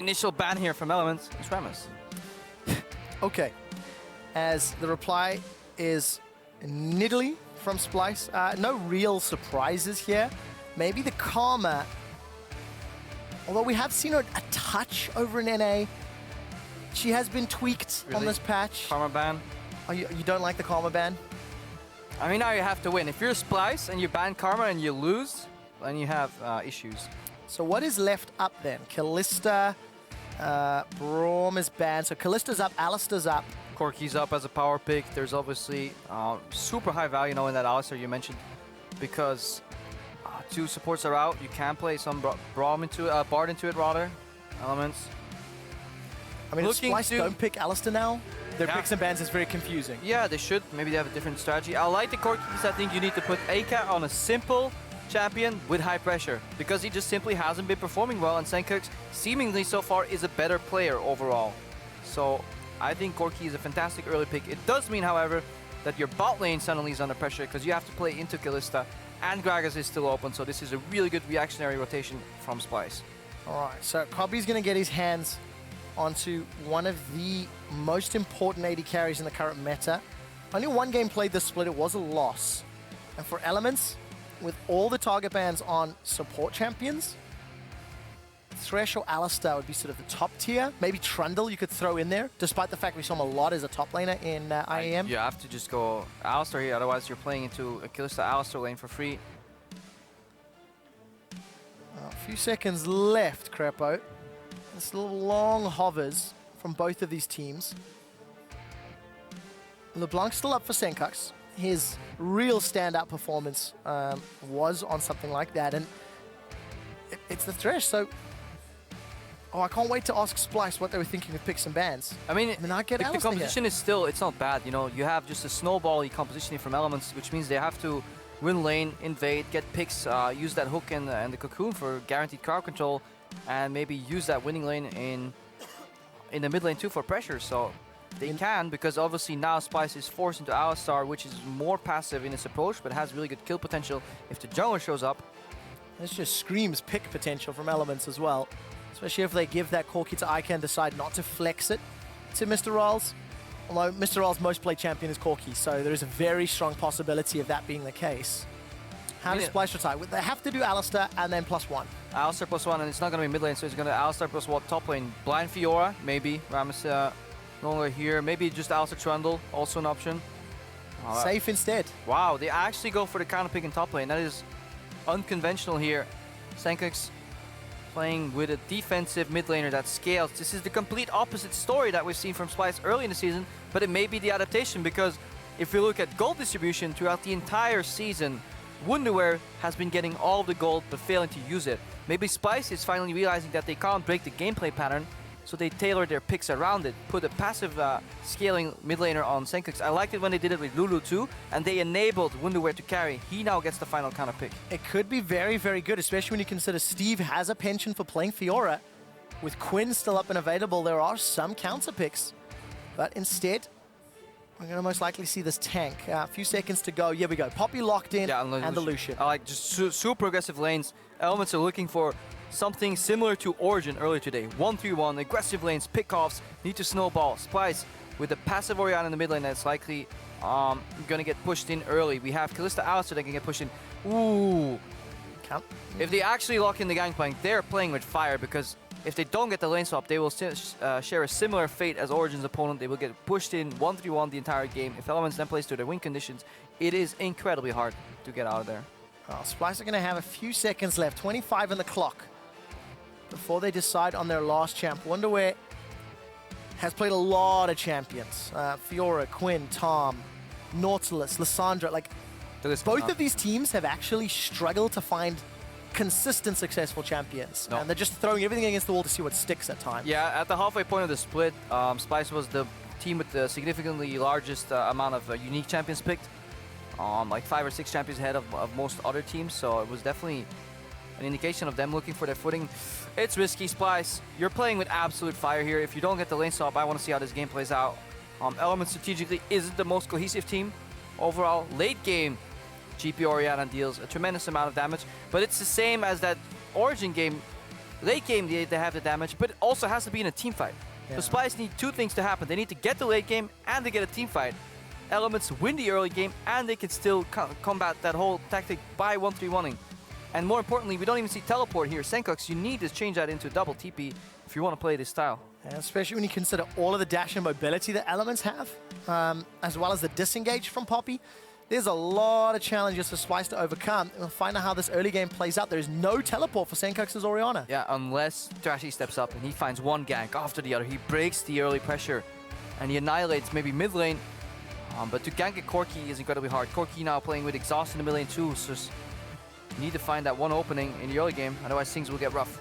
Initial ban here from Elements. MrRallez. Okay. As the reply is niddly from Splyce. No real surprises here. Maybe the Karma. Although we have seen her a touch over in NA. She has been tweaked on this patch. Karma ban. Oh, you don't like the Karma ban? I mean, now you have to win. If you're Splyce and you ban Karma and you lose, then you have issues. So what is left up then? Kalista, Braum is banned. So Kalista's up, Alistar's up. Corki's up as a power pick. There's obviously super high value now in that Alistar you mentioned, because two supports are out. You can play some Braum into it, Bard into it rather. Elements. I mean, if Splyce don't pick Alistar now, their picks and bans is very confusing. Yeah, they should. Maybe they have a different strategy. I like the Corkis. I think you need to put Eika on a simple champion with high pressure, because he just simply hasn't been performing well, and Sencux seemingly so far is a better player overall. So I think Corki is a fantastic early pick. It does mean, however, that your bot lane suddenly is under pressure, because you have to play into Kalista, and Gragas is still open, so this is a really good reactionary rotation from Splyce. Alright, so Kobbe's going to get his hands onto one of the most important AD carries in the current meta. Only one game played this split, it was a loss. And for Elements, with all the target bans on support champions, Thresh or Alistar would be sort of the top tier. Maybe Trundle you could throw in there, despite the fact we saw him a lot as a top laner in IEM. You have to just go Alistar here, otherwise you're playing into a Kalista Alistar lane for free. A few seconds left, Krepo. This little long hovers from both of these teams. LeBlanc's still up for Sencux. His real standout performance was on something like that, and it's the Thresh, so... Oh, I can't wait to ask Splyce what they were thinking with picks and bans. I mean, I get the composition is still, it's not bad, you know. You have just a snowball-y composition from Elements, which means they have to win lane, invade, get picks, use that hook and the cocoon for guaranteed crowd control, and maybe use that winning lane in the mid lane too for pressure. So they can, because obviously now Splyce is forced into Alistar, which is more passive in its approach, but has really good kill potential if the jungler shows up. This just screams pick potential from Elements as well. Especially if they give that Corki to Eika and decide not to flex it to MrRallez. Although MrRallez' most played champion is Corki, so there is a very strong possibility of that being the case. How does Splyce retire? They have to do Alistar and then +1. Alistar +1, and it's not going to be mid lane, so it's going to Alistar +1 top lane. Blind Fiora, maybe. Rammus no longer here. Maybe just Alistar Trundle, also an option. Safe instead. Wow, they actually go for the counter pick in top lane. That is unconventional here. Sencux playing with a defensive mid laner that scales. This is the complete opposite story that we've seen from Splyce early in the season, but it may be the adaptation, because if we look at gold distribution throughout the entire season, Wunderwear has been getting all of the gold but failing to use it. Maybe Splyce is finally realizing that they can't break the gameplay pattern, so they tailor their picks around it. Put a passive scaling mid laner on Sencux. I liked it when they did it with Lulu too, and they enabled Wunderwear to carry. He now gets the final counter pick. It could be very, very good, especially when you consider Steve has a penchant for playing Fiora. With Quinn still up and available, there are some counter picks. But instead, we're going to most likely see this tank. A few seconds to go. Here we go. Poppy locked in, and the Lucian. I like just super aggressive lanes. Elements are looking for something similar to Origin earlier today. 1-3-1, aggressive lanes, pickoffs, need to snowball. Splyce with a passive Orianna in the mid lane that's likely gonna get pushed in early. We have Kalista Alistar that can get pushed in. Ooh. If they actually lock in the Gangplank, they're playing with fire, because if they don't get the lane swap, they will share a similar fate as Origin's opponent. They will get pushed in 1-3-1 the entire game. If Elements then plays to their win conditions, it is incredibly hard to get out of there. Well, Splyce are going to have a few seconds left, 25 on the clock, before they decide on their last champ. Wunderwear has played a lot of champions. Fiora, Quinn, Tom, Nautilus, Lissandra. Like, both of these teams have actually struggled to find consistent, successful champions. And they're just throwing everything against the wall to see what sticks at times. Yeah, at the halfway point of the split, Splyce was the team with the significantly largest amount of unique champions picked. Like 5 or 6 champions ahead of most other teams, so it was definitely an indication of them looking for their footing. It's risky, Splyce. You're playing with absolute fire here. If you don't get the lane swap, I want to see how this game plays out. Elements strategically isn't the most cohesive team overall. Late game, GP Orianna deals a tremendous amount of damage, but it's the same as that Origin game Late game, they have the damage, but it also has to be in a team fight. Yeah. So Splyce need two things to happen. They need to get the late game, and they get a team fight. Elements win the early game, and they can still combat that whole tactic by 1-3-1ing. And more importantly, we don't even see teleport here. Sencux, you need to change that into double TP if you want to play this style. And especially when you consider all of the dash and mobility that Elements have, as well as the disengage from Poppy. There's a lot of challenges for Splyce to overcome. We'll find out how this early game plays out. There's no teleport for Sencux's Orianna. Yeah, unless Trashy steps up and he finds one gank after the other. He breaks the early pressure and he annihilates maybe mid lane. But to gank a Corki is incredibly hard. Corki now playing with exhaust in the mid lane too, so you need to find that one opening in the early game, otherwise things will get rough.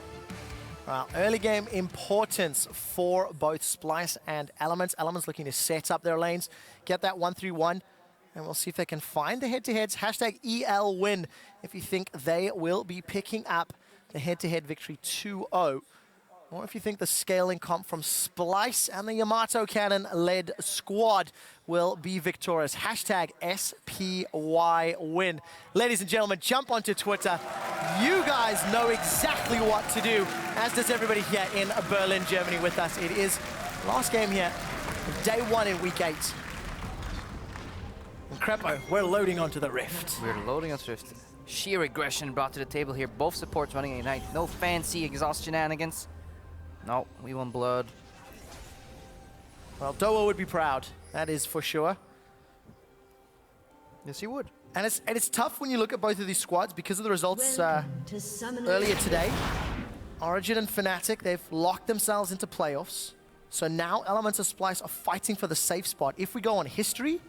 Early game importance for both Splyce and Elements. Elements looking to set up their lanes, get that 1-3-1. And we'll see if they can find the head-to-heads. Hashtag ELWin if you think they will be picking up the head-to-head victory 2-0. Or if you think the scaling comp from Splyce and the Yamato Cannon-led squad will be victorious. Hashtag SPYWin. Ladies and gentlemen, jump onto Twitter. You guys know exactly what to do, as does everybody here in Berlin, Germany with us. It is last game here, day 1 in week 8. And Krepo, we're loading onto the Rift. We're loading onto the Rift. Sheer aggression brought to the table here. Both supports running a Ignite. No fancy exhaust shenanigans. No, we want blood. Well, Doa would be proud, that is for sure. Yes, he would. And it's tough when you look at both of these squads because of the results earlier today. Origin and Fnatic, they've locked themselves into playoffs. So now Elements of Splyce are fighting for the safe spot. If we go on history,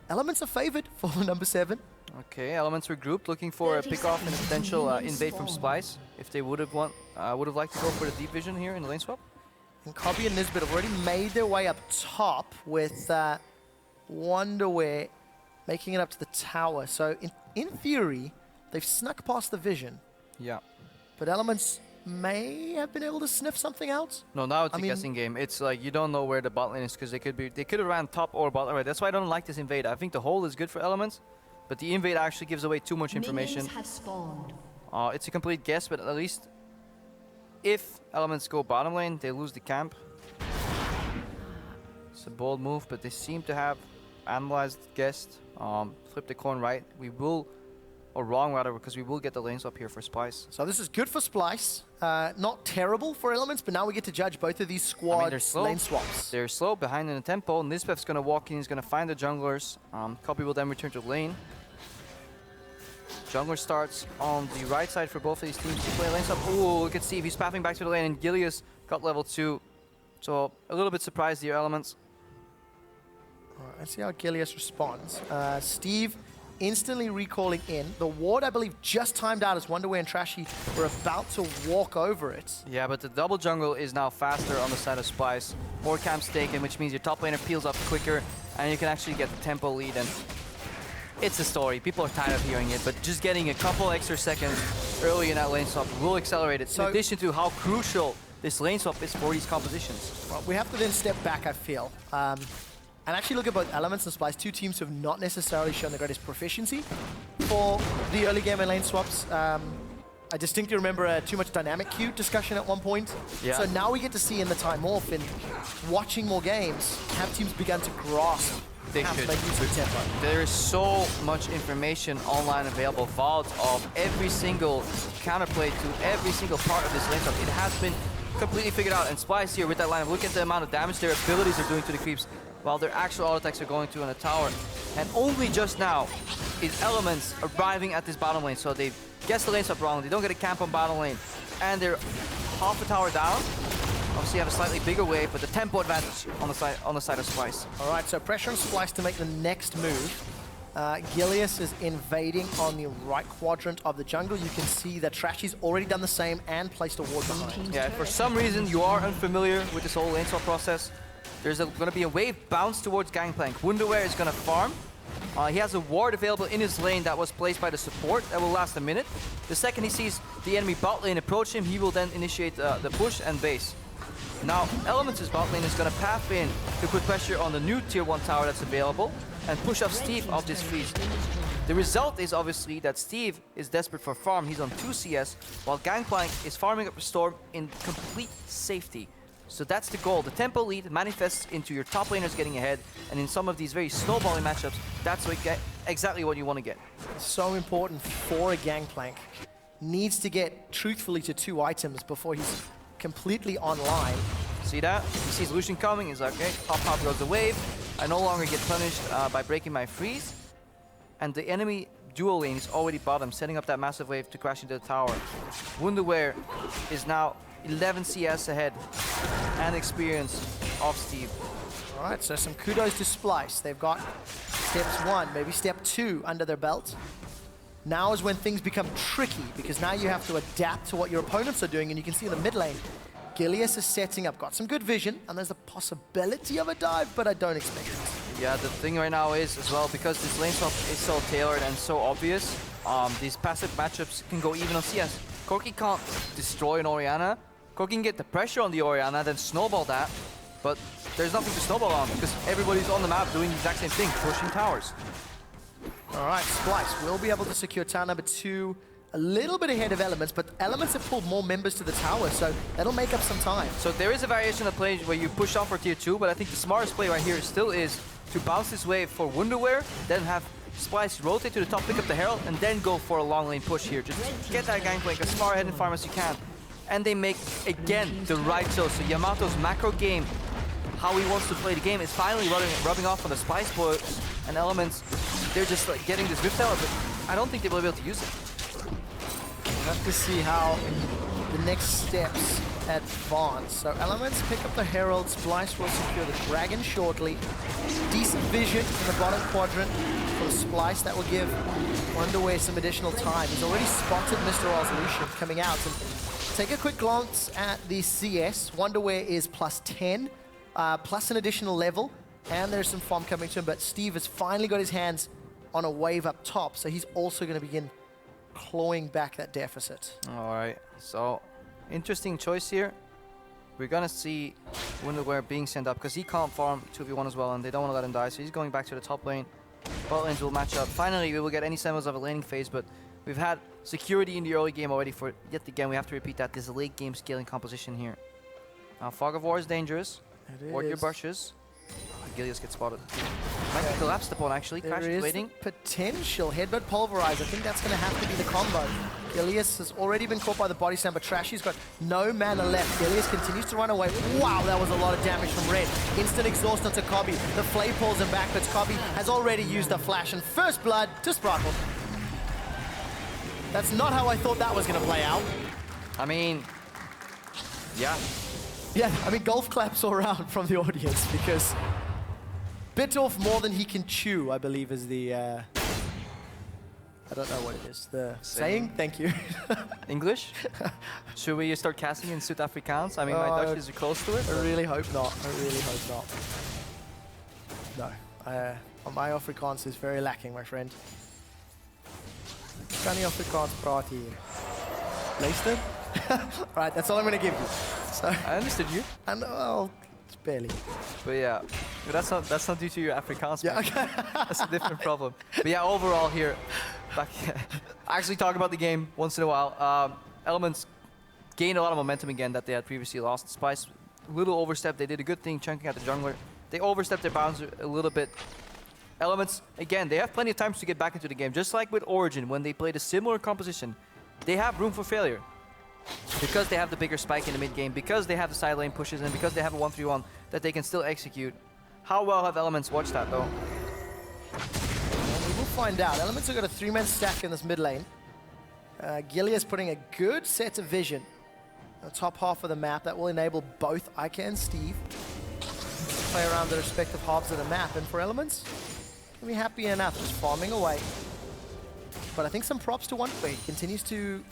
Elements are favored for number 7. Okay, Elements were grouped, looking for a pick-off and a potential invade from Splyce. If they would have liked to go for the deep vision here in the lane swap. And Kobbe and Nisbeth have already made their way up top with Wunderwear making it up to the tower. So in theory, they've snuck past the vision. Yeah. But Elements may have been able to sniff something out. No, now it's a guessing game. It's like you don't know where the bot lane is because they could have ran top or bot lane. Right? That's why I don't like this invade. I think the hold is good for Elements, but the invade actually gives away too much information. Have spawned. It's a complete guess, but at least if Elements go bottom lane, they lose the camp. It's a bold move, but they seem to have analyzed, guessed, flipped the coin right. We will, or wrong rather, because we will get the lanes up here for Splyce. So this is good for Splyce. Not terrible for Elements, but now we get to judge both of these squads' lane swaps. They're slow, behind in the tempo. Nisbeth's going to walk in, he's going to find the junglers. Kobbe will then return to lane. Jungler starts on the right side for both of these teams to play lane swap. Ooh, we can see he's pathing back to the lane, and Gilius got level 2. So a little bit surprised here, Elements. All right, let's see how Gilius responds. Steve instantly recalling in. The ward, I believe, just timed out as Wunderwear and Trashy were about to walk over it. Yeah, but the double jungle is now faster on the side of Splyce. More camps taken, which means your top laner peels up quicker, and you can actually get the tempo lead. And it's a story. People are tired of hearing it, but just getting a couple extra seconds early in that lane swap will accelerate it. So, in addition to how crucial this lane swap is for these compositions. Well, we have to then step back, I feel. And actually look at both Elements and Splyce, two teams who have not necessarily shown the greatest proficiency for the early game and lane swaps. I distinctly remember a too much dynamic queue discussion at one point. Yeah. So now we get to see in the time off and watching more games, have teams begun to grasp They how should. to make use of tempo. There is so much information online available, vault of every single counterplay to every single part of this lane swap. It has been completely figured out, and Splyce here with that lineup, look at the amount of damage their abilities are doing to the creeps, while their actual auto attacks are going to on the tower. And only just now is Elements arriving at this bottom lane, so they've guessed the lane swap wrong, they don't get a camp on bottom lane, and they're half a tower down. Obviously have a slightly bigger wave, but the tempo advantage on the side of Splyce. All right, so pressure on Splyce to make the next move. Gilius is invading on the right quadrant of the jungle. You can see that Trashy's already done the same and placed a ward behind. Yeah, if for some reason you are unfamiliar with this whole lane swap process, there's going to be a wave bounce towards Gangplank. Wunderwear is going to farm. He has a ward available in his lane that was placed by the support that will last a minute. The second he sees the enemy bot lane approach him, he will then initiate the push and base. Now, Elements' bot lane is going to path in to put pressure on the new tier 1 tower that's available and push off Steve off this freeze. The result is obviously that Steve is desperate for farm. He's on 2 CS, while Gangplank is farming up the Storm in complete safety. So that's the goal. The tempo lead manifests into your top laners getting ahead, and in some of these very snowballing matchups, that's exactly what you want to get. So important for a Gangplank. Needs to get truthfully to 2 items before he's completely online. See that? He sees Lucian coming, he's like, okay, pop goes the wave. I no longer get punished by breaking my freeze. And the enemy dual lane is already bottom, setting up that massive wave to crash into the tower. Wunderwear is now 11 CS ahead and experience of Steve. All right, so some kudos to Splyce. They've got steps 1, maybe step 2 under their belt. Now is when things become tricky, because now you have to adapt to what your opponents are doing, and you can see in the mid lane, Gilius is setting up, got some good vision, and there's a possibility of a dive, but I don't expect it. Yeah, the thing right now is, as well, because this lane swap is so tailored and so obvious, these passive matchups can go even on CS. Corki can't destroy an Orianna. Corki can get the pressure on the Orianna, then snowball that, but there's nothing to snowball on, because everybody's on the map doing the exact same thing, pushing towers. All right, Splyce will be able to secure tower number 2, a little bit ahead of Elements, but Elements have pulled more members to the tower, so that'll make up some time. So there is a variation of play where you push off for tier 2, but I think the smartest play right here still is to bounce this wave for Wunderwear, then have Splyce rotate to the top, pick up the Herald, and then go for a long lane push here. Just get that Gangplank as far ahead in farm as you can. And they make, again, the right choice. So Yamato's macro game, how he wants to play the game, is finally rubbing off on the Splyce boys and Elements. They're just like getting this Rift Tower, but I don't think they will be able to use it. We'll have to see how the next steps advance. So Elements pick up the Herald, Splyce will secure the Dragon shortly. Decent vision in the bottom quadrant for the Splyce. That will give Wunderwear some additional time. He's already spotted MrRallez Lucian coming out. And take a quick glance at the CS. Wunderwear is plus 10, plus an additional level, and there's some farm coming to him, but Steve has finally got his hands on a wave up top, so he's also going to begin clawing back that deficit. All right, so interesting choice here. We're going to see Wunderwear being sent up because he can't farm 2v1 as well, and they don't want to let him die, so he's going back to the top lane. Bot lanes will match up. Finally, we will get any semblance of a laning phase, but we've had security in the early game already for yet again. We have to repeat that. This is a late game scaling composition here. Now, Fog of War is dangerous. Ward your brushes. Gilius gets spotted. Might collapse upon actually. Crash is waiting. Potential headbutt pulverize. I think that's going to have to be the combo. Gilius has already been caught by the body slam, but Trashy's got no mana left. Gilius continues to run away. Wow, that was a lot of damage from Red. Instant exhaust onto Kobbe. The flay pulls him back, but Kobbe has already used a flash, and first blood to Sprattel. That's not how I thought that was going to play out. I mean, yeah. Yeah, I mean, golf claps all around from the audience, because bit off more than he can chew, I believe, is the, I don't know what it is. The saying? Thank you. English? Should we start casting in Zuid-Afrikaans? I mean, my Dutch is close to it. I really hope not. I really hope not. No. My Afrikaans is very lacking, my friend. Kan nie Afrikaans praat hier. Luister? Right, that's all I'm going to give you. So, I understood you. And well, it's barely. But yeah, but that's not due to your Afrikaans. Yeah, okay. That's a different problem. But yeah, overall here, back I actually talk about the game once in a while. Elements gained a lot of momentum again that they had previously lost. Splyce, a little overstep. They did a good thing chunking out the jungler. They overstepped their bounds a little bit. Elements, again, they have plenty of times to get back into the game. Just like with Origin, when they played a similar composition, they have room for failure. Because they have the bigger spike in the mid game, because they have the side lane pushes, and because they have a 1-3-1 that they can still execute. How well have Elements watched that, though? Well, we will find out. Elements have got a 3-man stack in this mid lane. Gilius putting a good set of vision on the top half of the map. That will enable both Eika and Steve to play around the respective halves of the map. And for Elements, can be happy enough just farming away. But I think some props to Wunderwear. He continues to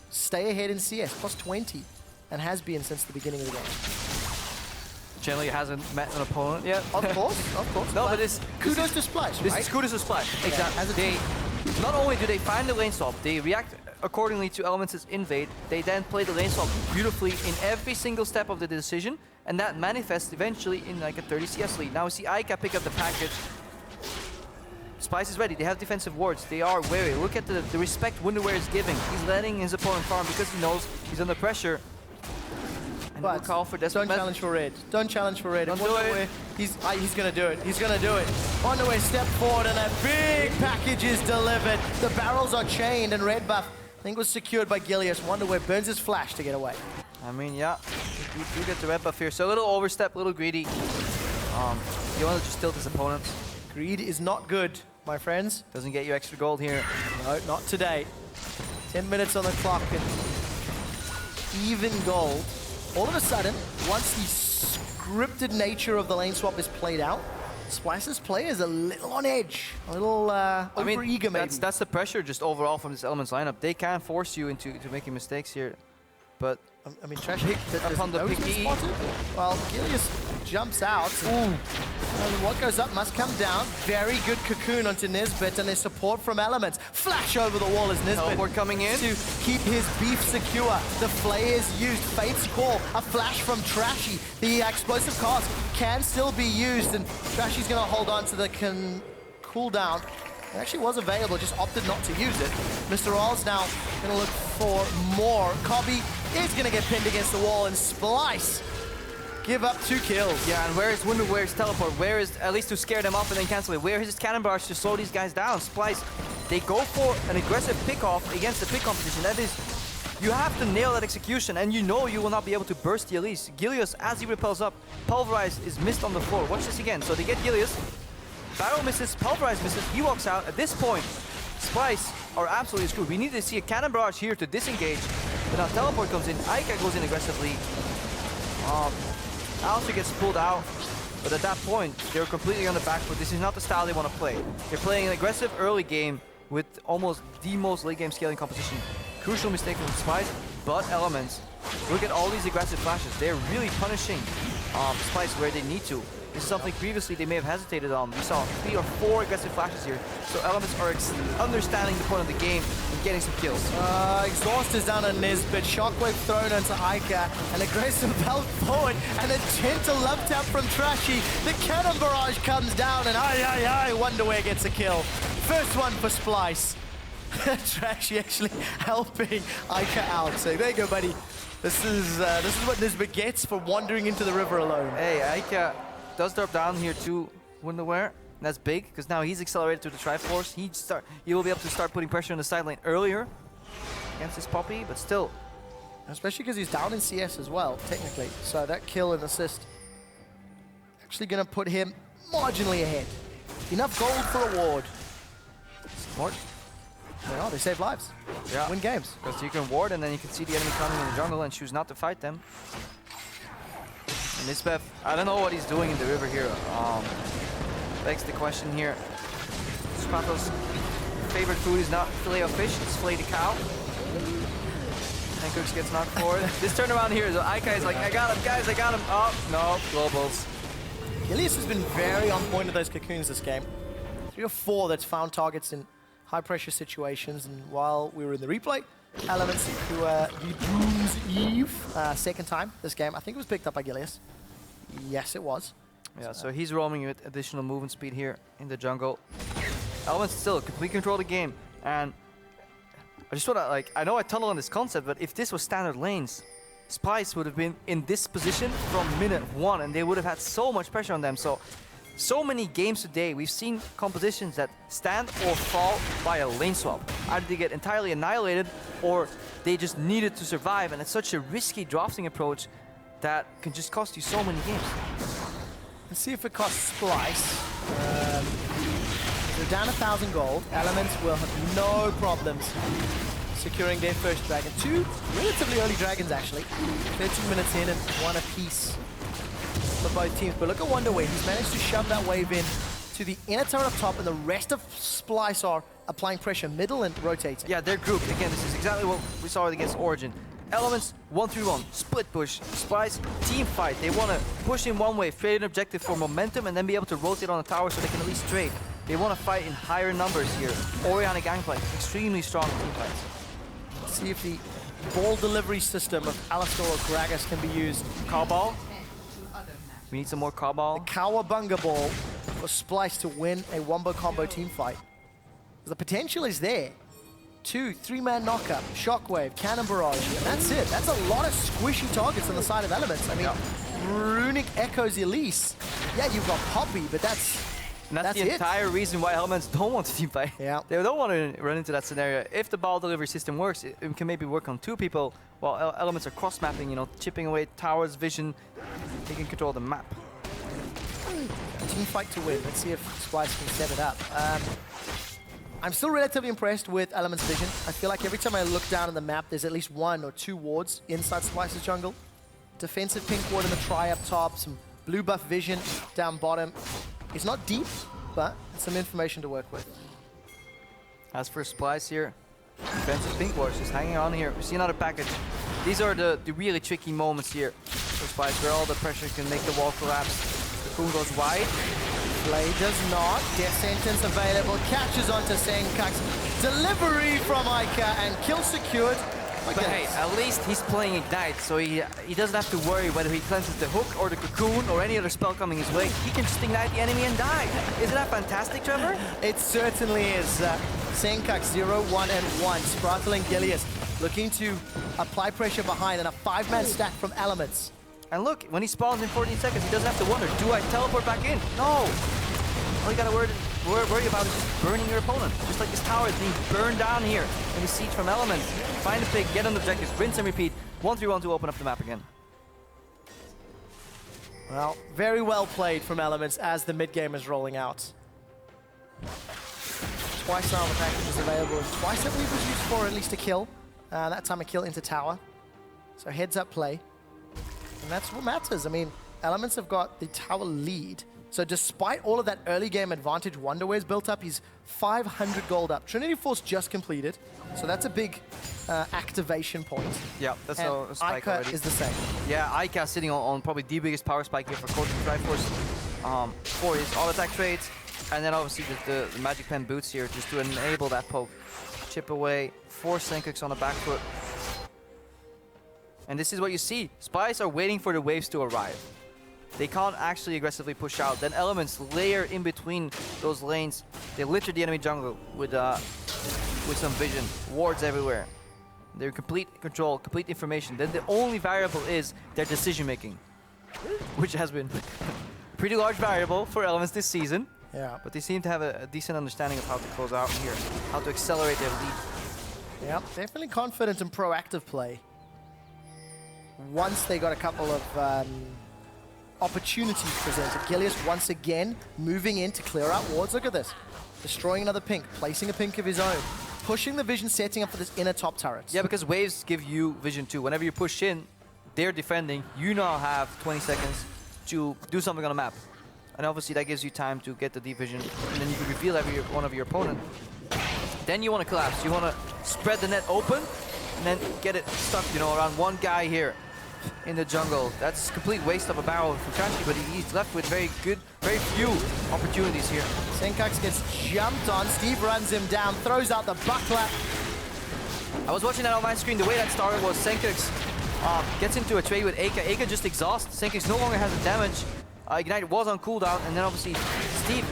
stay ahead in CS, plus 20, and has been since the beginning of the game. Generally hasn't met an opponent yet. Of course, of course. No, but this kudos to Splyce, right? This is kudos to Splyce. Exactly. Yeah, not only do they find the lane swap, they react accordingly to Elements' invade. They then play the lane swap beautifully in every single step of the decision, and that manifests eventually in like a 30 CS lead. Now we see Eika pick up the package. Splyce is ready. They have defensive wards. They are wary. Look at the respect Wunderwear is giving. He's letting his opponent farm because he knows he's under pressure. And But we'll call for desperate don't challenge for red. Don't challenge for red. Don't do Wunderwear, it. he's going to do it. He's going to do it. Wunderwear step forward and a big package is delivered. The barrels are chained and red buff, I think, was secured by Gilius. Wunderwear burns his flash to get away. I mean, yeah, you get the red buff here. So a little overstep, a little greedy. You want to just tilt his opponents. Greed is not good, my friends. Doesn't get you extra gold here. No, not today. 10 minutes on the clock and even gold. All of a sudden, once the scripted nature of the lane swap is played out, Splyce's play is a little on edge, a little over-eager maybe. That's the pressure just overall from this Elements lineup. They can force you into making mistakes here, but I mean, Trashy upon the picky. Well, Gilius jumps out. And what goes up must come down. Very good cocoon onto Nisbeth and his support from Elements. Flash over the wall as Nisbeth Teleport coming in to keep his beef secure. The flay is used. Fate's Call. A flash from Trashy. The explosive cast can still be used, and Trashy's going to hold on to the cooldown. It actually was available, just opted not to use it. MrRallez now going to look for more. Kobbe is going to get pinned against the wall, and Splyce give up 2 kills. Yeah, and where is Wunderwear's teleport? Where is, at least to scare them off and then cancel it? Where is his cannon barrage to slow these guys down? Splyce, they go for an aggressive pick-off against the pick competition. That is, you have to nail that execution, and you know you will not be able to burst the Elise. Gilius, as he repels up, Pulverize is missed on the floor. Watch this again. So they get Gilius. Barrel misses, Pulverize misses, he walks out. At this point, Splyce are absolutely screwed. We need to see a cannon barrage here to disengage. But now teleport comes in, Eika goes in aggressively. Alistar gets pulled out, but at that point, they're completely on the back foot. This is not the style they want to play. They're playing an aggressive early game with almost the most late game scaling composition. Crucial mistake from Splyce, but Elements. Look at all these aggressive flashes. They're really punishing Splyce where they need to. This is something previously they may have hesitated on. We saw 3 or 4 aggressive flashes here. So Elements are understanding the point of the game and getting some kills. Exhaust is down on Nisbeth. Shockwave thrown onto Eika. An aggressive belt forward and a gentle love tap from Trashy. The cannon barrage comes down and Wunderwear gets a kill. First one for Splyce. Trashy actually helping Eika out. So there you go, buddy. This is what Nisbeth gets for wandering into the river alone. Hey, Eika does drop down here to Wunderwear. That's big, because now he's accelerated to the Triforce. He will be able to start putting pressure on the side lane earlier against this Poppy, but still. Especially because he's down in CS as well, technically. So that kill and assist actually going to put him marginally ahead. Enough gold for a ward. Ward? Well, they save lives. Yeah. Win games. Because you can ward and then you can see the enemy coming in the jungle and choose not to fight them. And Nisbeth, I don't know what he's doing in the river here. Begs the question here. Sprattel's favorite food is not fillet of fish, it's fillet de cow. Sencux gets knocked forward. This turnaround here, so Eika is like, I got him, guys, I got him. Oh, no, globals. Gilius has been very on point with those cocoons this game. 3 or 4 that's found targets in high pressure situations, and while we were in the replay, Elements to the Doom's Eve, second time this game. I think it was picked up by Gilius. Yes, it was. Yeah, so he's roaming with additional movement speed here in the jungle. Elements still complete control of the game, and I just want to, like, I know I tunnel on this concept, but if this was standard lanes, Splyce would have been in this position from minute 1, and they would have had so much pressure on them. So many games today, we've seen compositions that stand or fall by a lane swap. Either they get entirely annihilated, or they just needed to survive, and it's such a risky drafting approach that can just cost you so many games. Let's see if it costs Splyce. They're down 1,000 gold. Elements will have no problems securing their first dragon. 2 relatively early dragons, actually. 13 minutes in and 1 apiece for both teams. But look at Wunderwear. He's managed to shove that wave in to the inner turret up top, and the rest of Splyce are applying pressure middle and rotating. Yeah, they're grouped. Again, this is exactly what we saw against Origin. Elements, 1-3-1, split push, Splyce, team fight. They want to push in one wave, create an objective for momentum, and then be able to rotate on the tower so they can at least trade. They want to fight in higher numbers here. Orianna Gangplank, extremely strong team fights. Let's see if the ball delivery system of Alistar or Gragas can be used. Cowball. We need some more Cowball. The Cowabunga ball for Splyce to win a wombo combo team fight. The potential is there. 2, 3-man knockup, shockwave, cannon barrage, and that's it. That's a lot of squishy targets on the side of Elements. I mean, Runic echoes Elise. Yeah, you've got Poppy, but that's the entire reason why Elements don't want to team fight. Yeah. They don't want to run into that scenario. If the ball delivery system works, it can maybe work on 2 people, while Elements are cross-mapping, you know, chipping away towers, vision. They can control the map. Team fight to win. Let's see if Splyce can set it up. I'm still relatively impressed with Element's vision. I feel like every time I look down on the map, there's at least 1 or 2 wards inside Splyce's jungle. Defensive pink ward in the try up top, some blue buff vision down bottom. It's not deep, but it's some information to work with. As for Splyce here, defensive pink ward just hanging on here. We see another package. These are the really tricky moments here for Splyce, where all the pressure can make the wall collapse. The Coon goes wide. Play does not. Death sentence available. Catches onto Sencux. Delivery from Eika and kill secured. But hey, at least he's playing Ignite, so he doesn't have to worry whether he cleanses the hook or the cocoon or any other spell coming his way. He can just ignite the enemy and die. Isn't that fantastic, Trevor? It certainly is. Sencux 0, 1, and 1. Sprattel and Gilius looking to apply pressure behind, and a 5-man stack from Elements. And look, when he spawns in 14 seconds, he doesn't have to wonder, do I teleport back in? No! All you gotta worry about is just burning your opponent. Just like this tower is being burned down here in the siege from Elements. Find a pick, get on the objectives, rinse and repeat. 1-3-1 to open up the map again. Well, very well played from Elements as the mid-game is rolling out. Twice now the package is available. Twice I believe was used for at least a kill. That time a kill into tower. So heads up play. And that's what matters. I mean, Elements have got the tower lead. So despite all of that early game advantage Wunderwear's built up, he's 500 gold up. Trinity Force just completed, so that's a big activation point. Yeah, that's a spike Eika already. is the same. Yeah, Eika sitting on probably the biggest power spike here for Corki Triforce for his auto-attack trades. And then obviously the Magic Pen boots here just to enable that poke. Chip away, force Sencux on the back foot. And this is what you see. Splyce are waiting for the waves to arrive. They can't actually aggressively push out. Then Elements layer in between those lanes. They litter the enemy jungle with some vision. Wards everywhere. They're complete control, complete information. Then the only variable is their decision making, which has been a pretty large variable for Elements this season. Yeah. But they seem to have a decent understanding of how to close out here, how to accelerate their lead. Yeah, definitely confident in proactive play. Once they got a couple of opportunities presented. Gilius once again moving in to clear out wards. Look at this. Destroying another pink, placing a pink of his own. Pushing the vision, setting up for this inner top turret. Yeah, because waves give you vision too. Whenever you push in, they're defending. You now have 20 seconds to do something on the map. And obviously that gives you time to get the deep vision. And then you can reveal one of your opponent. Then you want to collapse. You want to spread the net open and then get it stuck, you know, around one guy here in the jungle. That's a complete waste of a barrel for Trashy, but he's left with very few opportunities here. Sencux gets jumped on. Steve runs him down, throws out the buckler. I was watching that on my screen. The way that started was Sencux gets into a trade with Eika. Eika just exhausts. Sencux no longer has the damage. Ignite was on cooldown, and then obviously Steve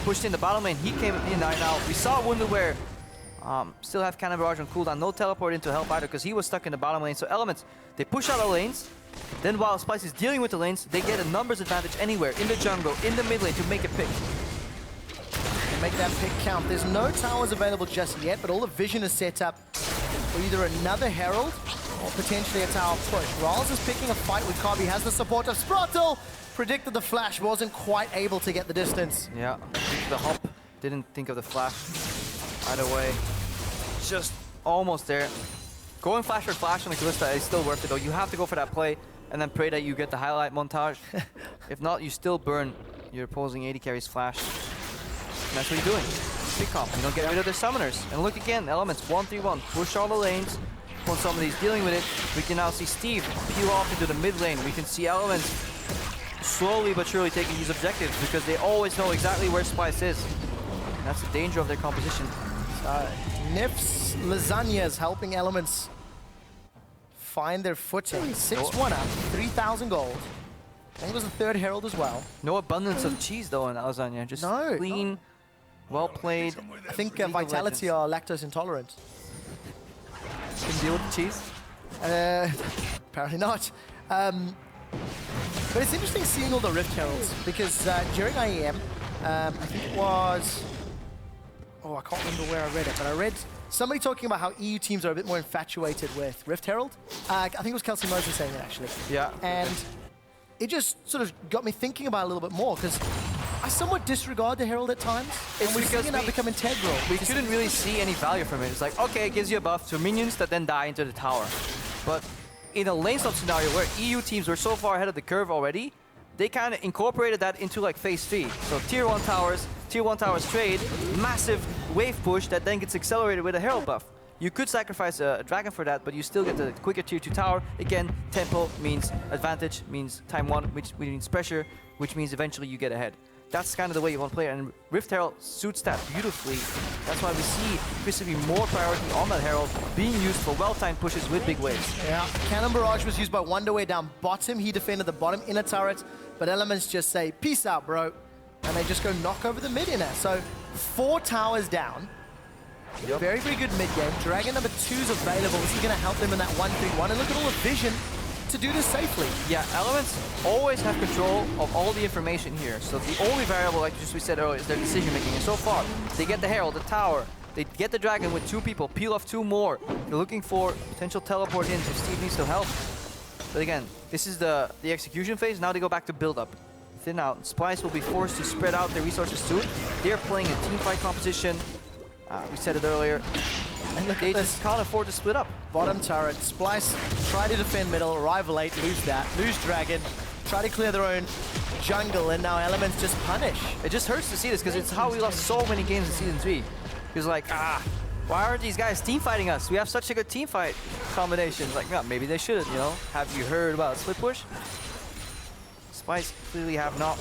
pushed in the bottom lane. He came in right now. We saw Wunderwear still have Cannon Barrage on cooldown. No teleport into help either, because he was stuck in the bottom lane. So Elements, they push out the lanes. Then while Splyce is dealing with the lanes, they get a numbers advantage anywhere, in the jungle, in the mid lane, to make a pick. Make that pick count. There's no towers available just yet, but all the vision is set up for either another Herald or potentially a tower push. MrRallez is picking a fight with Kobbe, has the support of Sprattel. Predicted the flash, wasn't quite able to get the distance. Yeah, the hop, didn't think of the flash. Either way, just almost there. Going flash for flash on the Kalista is still worth it though. You have to go for that play and then pray that you get the highlight montage. If not, you still burn your opposing AD carry's flash. And that's what you're doing. Pick comp, you don't get rid of their summoners. And look again, Elements 1-3-1, push all the lanes. When somebody's dealing with it, we can now see Steve peel off into the mid lane. We can see Elements slowly but surely taking these objectives because they always know exactly where Splyce is. And that's the danger of their composition. Nif's lasagnas helping Elements find their footing. 6-1 up, 3,000 gold. I think it was the third Herald as well. No abundance of cheese though in lasagna. Just clean, well played. I think Vitality are lactose intolerant. Can deal with the cheese? Apparently not. But it's interesting seeing all the Rift Heralds because during IEM, I think it was... Oh, I can't remember where I read it, but I read somebody talking about how EU teams are a bit more infatuated with Rift Herald. I think it was Kelsey Moses saying it, actually. Yeah. And it just sort of got me thinking about it a little bit more, because I somewhat disregard the Herald at times, and we're seeing it now become integral. We couldn't really see any value from it. It's like, okay, it gives you a buff to minions that then die into the tower. But in a lane swap scenario where EU teams were so far ahead of the curve already, they kind of incorporated that into like phase 3. So tier 1 towers trade, massive wave push that then gets accelerated with a Herald buff. You could sacrifice a dragon for that, but you still get the quicker tier 2 tower. Again, tempo means advantage, means time 1, which means pressure, which means eventually you get ahead. That's kind of the way you want to play it, and Rift Herald suits that beautifully. That's why we see increasingly more priority on that Herald being used for well-timed pushes with big waves. Yeah, Cannon Barrage was used by Wunderwear down bottom. He defended the bottom inner turret, but Elements just say, peace out, bro. And they just go knock over the mid inner. So 4 towers down. Yep. Very, very good mid game. Dragon number 2 is available. Is he going to help them in that 1-3-1? And look at all the vision to do this safely. Yeah, Elements always have control of all the information here. So the only variable, like just we said earlier, is their decision making. And so far, they get the Herald, the tower. They get the Dragon with 2 people, peel off 2 more. They're looking for potential teleport in if Steve needs to help. But again, this is the execution phase. Now they go back to build up. Thin out. Splyce will be forced to spread out their resources too. They're playing a team fight composition. We said it earlier. And look they at this. just can't afford to split up. Bottom turret. Splyce try to defend middle. Arrival 8, lose that. Lose Dragon. Try to clear their own jungle, and now Elements just punish. It just hurts to see this because it's how we lost so many games in Season 3. It's like, why aren't these guys team fighting us? We have such a good team fight combination. Like, no, maybe they should, you know? Have you heard about split push? Splyce clearly have not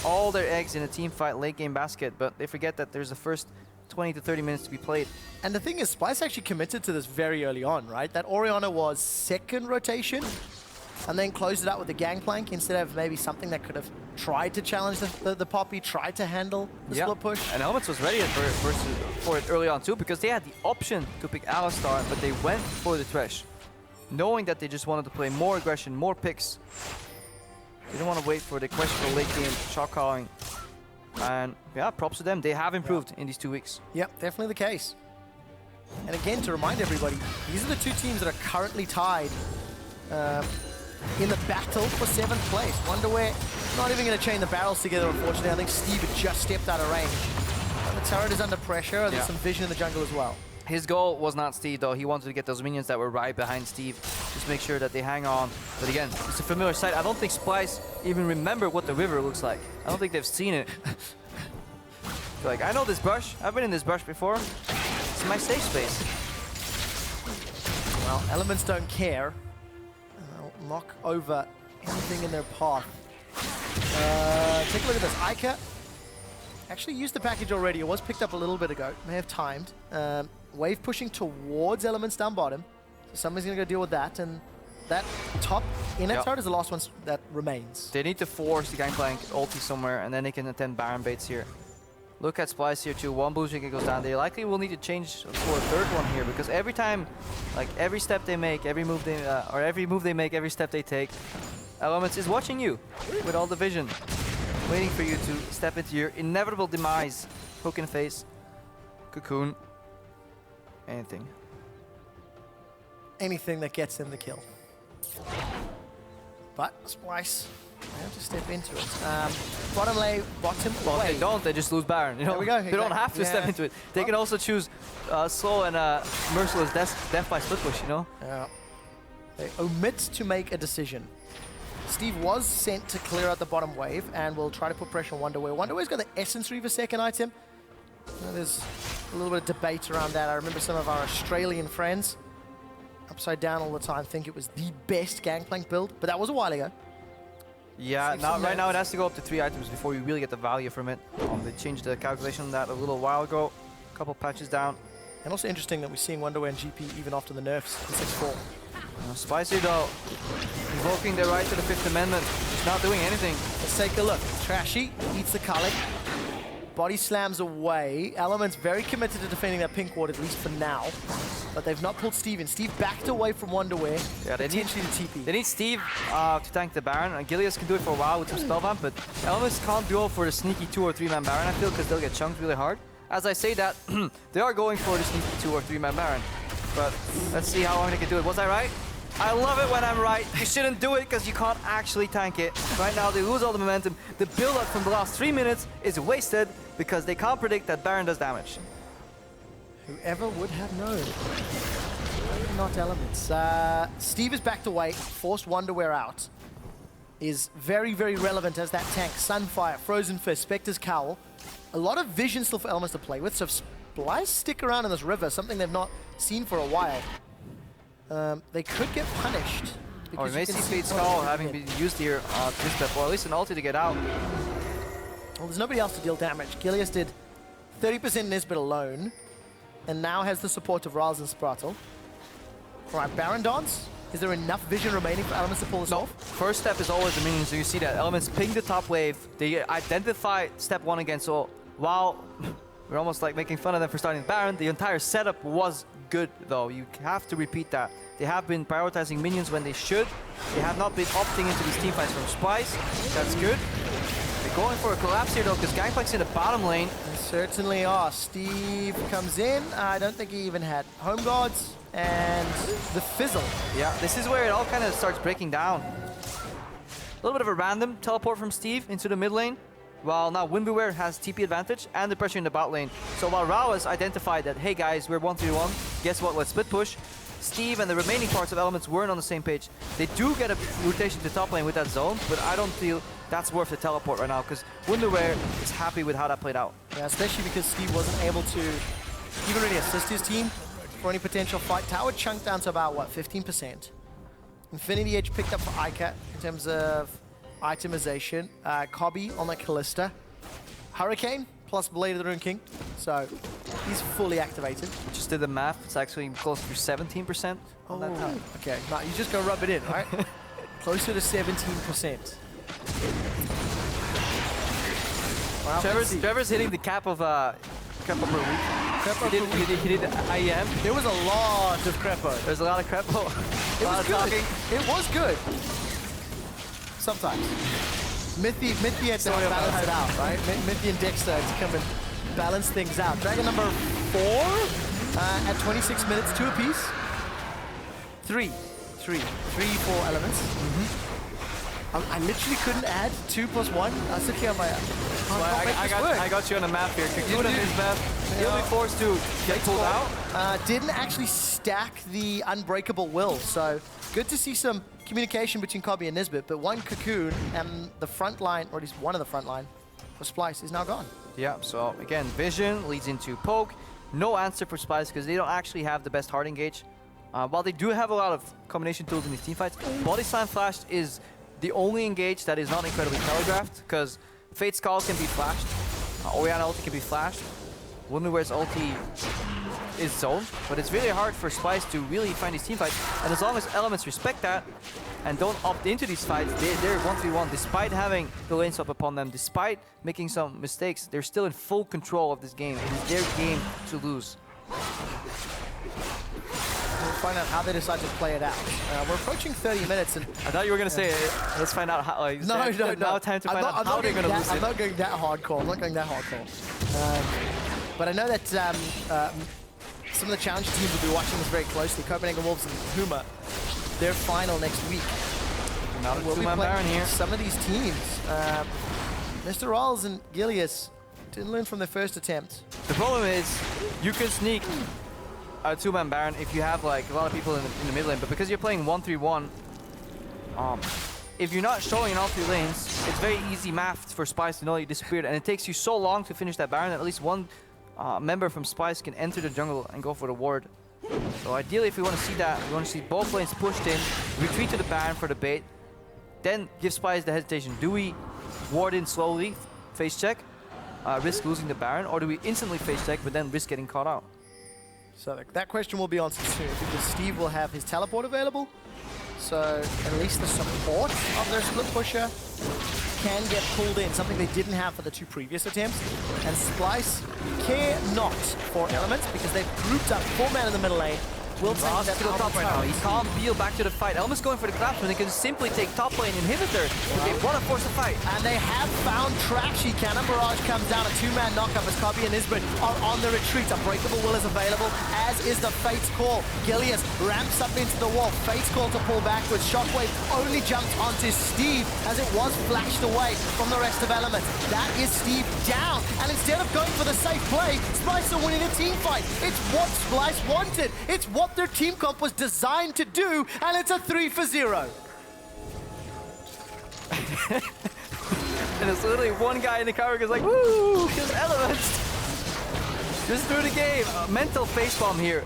all their eggs in a team fight late game basket, but they forget that there's the first 20 to 30 minutes to be played. And the thing is, Splyce actually committed to this very early on, right? That Orianna was second rotation, and then closed it out with the Gangplank instead of maybe something that could have tried to challenge the Poppy, tried to handle the split push. And Elements was ready for it early on too, because they had the option to pick Alistar, but they went for the Thresh, knowing that they just wanted to play more aggression, more picks. They don't want to wait for the questionable late game shot calling. And yeah, props to them. They have improved in these 2 weeks. Yep, definitely the case. And again, to remind everybody, these are the 2 teams that are currently tied in the battle for 7th place. Wunderwear not even going to chain the barrels together, unfortunately. I think Steve had just stepped out of range. And the turret is under pressure, and there's some vision in the jungle as well. His goal was not Steve, though. He wanted to get those minions that were right behind Steve. Just make sure that they hang on. But again, it's a familiar sight. I don't think Splyce even remember what the river looks like. I don't think they've seen it. Like, I know this brush. I've been in this brush before. It's my safe space. Well, Elements don't care. They'll knock over anything in their path. Take a look at this. Eika actually used the package already. It was picked up a little bit ago. May have timed. Wave pushing towards Elements down bottom. So somebody's going to go deal with that. And that top inner turret is the last one that remains. They need to force the Gangplank ulti somewhere, and then they can attempt Baron baits here. Look at Splyce here too. 1 blue ticket goes down. They likely will need to change for a 3rd one here, because every time, like every step they make, every move they make, every step they take, Elements is watching you with all the vision, waiting for you to step into your inevitable demise. Hook in the face, cocoon, anything. Anything that gets them the kill. But Splyce, they have to step into it. Bottom lane, bottom well, way. they don't, they just lose Baron. You know? There we go. They don't have to step into it. They can also choose slow and merciless death by split push, you know? Yeah. They omit to make a decision. Steve was sent to clear out the bottom wave and will try to put pressure on Wunderwear. Wunderwear's got the Essence Reaver second item. There's a little bit of debate around that. I remember some of our Australian friends, upside down all the time, think it was the best Gangplank build, but that was a while ago. Yeah, right now it has to go up to 3 items before you really get the value from it. They changed the calculation on that a little while ago. A couple patches down. And also interesting that we're seeing Wunderwear and GP even after the nerfs in 6-4. Splyce though, invoking their right to the 5th Amendment. He's not doing anything. Let's take a look. Trashy eats the Kalik. Body slams away. Element's very committed to defending that pink ward, at least for now. But they've not pulled Steve in. Steve backed away from Wunderwear. Yeah, they need potentially the TP. They need Steve to tank the Baron. Gilius can do it for a while with some Spellvamp, but Elements can't go for the sneaky 2 or 3 man Baron, I feel, because they'll get chunked really hard. As I say that, they are going for the sneaky 2 or 3 man Baron. But let's see how long they can do it. Was I right? I love it when I'm right. You shouldn't do it because you can't actually tank it. Right now they lose all the momentum. The build-up from the last 3 minutes is wasted because they can't predict that Baron does damage. Whoever would have known. Not Elements. Steve is backed away, forced Wunderwear out. Is very, very relevant as that tank. Sunfire, Frozen Fist, Spectre's Cowl. A lot of vision still for Elements to play with, so if Splyce stick around in this river, something they've not seen for a while. They could get punished. Or we may see Fate's Call having been used here on Nisbeth, or at least an ulti to get out. Well, there's nobody else to deal damage. Gilius did 30% Nisbeth alone, and now has the support of MrRallez and Sprattel. All right, Baron dance. Is there enough vision remaining for Elements to pull this off? First step is always the minions, so you see that Elements ping the top wave. They identify step 1 again, so while we're almost like making fun of them for starting Baron, the entire setup was good though. You have to repeat that. They have been prioritizing minions when they should. They have not been opting into these teamfights from Splyce. That's good. They're going for a collapse here though, because Gangplank's in the bottom lane. They certainly are. Steve comes in. I don't think he even had home guards. And the fizzle. Yeah, this is where it all kind of starts breaking down. A little bit of a random teleport from Steve into the mid lane. While now Wunderwear has TP advantage and the pressure in the bot lane. So while MrRallez identified that, hey guys, we're 1v1, guess what, let's split push. Steve and the remaining parts of Elements weren't on the same page. They do get a rotation to top lane with that zone, but I don't feel that's worth the teleport right now, because Wunderwear is happy with how that played out. Yeah, especially because Steve wasn't able to even really assist his team for any potential fight. Tower chunked down to about, what, 15%. Infinity Edge picked up for Eika in terms of itemization. Kobbe on the Kalista. Hurricane plus Blade of the Rune King. So he's fully activated. Just did the math. It's actually close to 17% on that time. Okay, no, you just go rub it in, right? Closer to 17%. Well, Trevor's hitting the cap of Krepo per week. He did IEM. There was a lot of Krepo. There's a lot of Krepo. It was good. It was good. Sometimes. Mithy had to balance it out, right? Mithy and Dexter to come and balance things out. Dragon number 4 at 26 minutes, 2 apiece. 3 for Elements. I literally couldn't add 2 plus 1. I was looking at my... I got you on the map here. Cocoon and Nisbeth. He'll be forced to get pulled out. Didn't actually stack the Unbreakable Will, so good to see some communication between Kobbe and Nisbeth, but one Cocoon and the front line, or at least one of the front line for Splyce is now gone. Yeah, so again, Vision leads into Poke. No answer for Splyce because they don't actually have the best hard engage. While they do have a lot of combination tools in these teamfights, Body Slam Flash is the only engage that is not incredibly telegraphed, because Fate's Call can be flashed, Orianna ulti can be flashed, Wunderwear's ulti is zoned, but it's really hard for Splyce to really find these teamfights, and as long as Elements respect that and don't opt into these fights, they're 1v1, despite having the lane swap upon them, despite making some mistakes, they're still in full control of this game. It is their game to lose. We'll find out how they decide to play it out. We're approaching 30 minutes, and I thought you were going to say, let's find out how. No. Now time to find out how they're going to lose it. I'm not going that hardcore. But I know that some of the challenge teams will be watching this very closely. Copenhagen Wolves and Huma, their final next week. Not a two-man Baron here. Some of these teams, MrRallez and Gilius didn't learn from their first attempt. The problem is, you can sneak a two-man Baron if you have like a lot of people in the mid lane, but because you're playing 1-3-1, if you're not showing in all 3 lanes, it's very easy math for Splyce to know you disappeared, and it takes you so long to finish that Baron that at least one member from Splyce can enter the jungle and go for the ward. So ideally, if we want to see that, we want to see both lanes pushed in, retreat to the Baron for the bait, then give Splyce the hesitation. Do we ward in slowly, face check, risk losing the Baron, or do we instantly face check but then risk getting caught out? So that question will be answered soon, because Steve will have his teleport available. So at least the support of their split pusher can get pulled in, something they didn't have for the 2 previous attempts. And Splyce care not for Elements because they've grouped up 4 men in the middle lane. Will take Ross that to the top right now. He can't peel back to the fight. Elements going for the collapse when they can simply take top lane inhibitor. They want to force a fight. And they have found Trashy. Cannon Barrage comes down, a 2-man knockup as Kobbe and Nisbeth are on the retreat. Unbreakable Will is available, as is the Fate's Call. Gilius ramps up into the wall. Fate's Call to pull backwards. Shockwave only jumps onto Steve as it was flashed away from the rest of Elements. That is Steve down. And instead of going for the safe play, Splyce are winning a team fight. It's what Splyce wanted. It's what their team comp was designed to do, and it's a 3-for-0. And it's literally one guy in the car who's like, woo, just Elements. Just through the game. Mental facepalm here.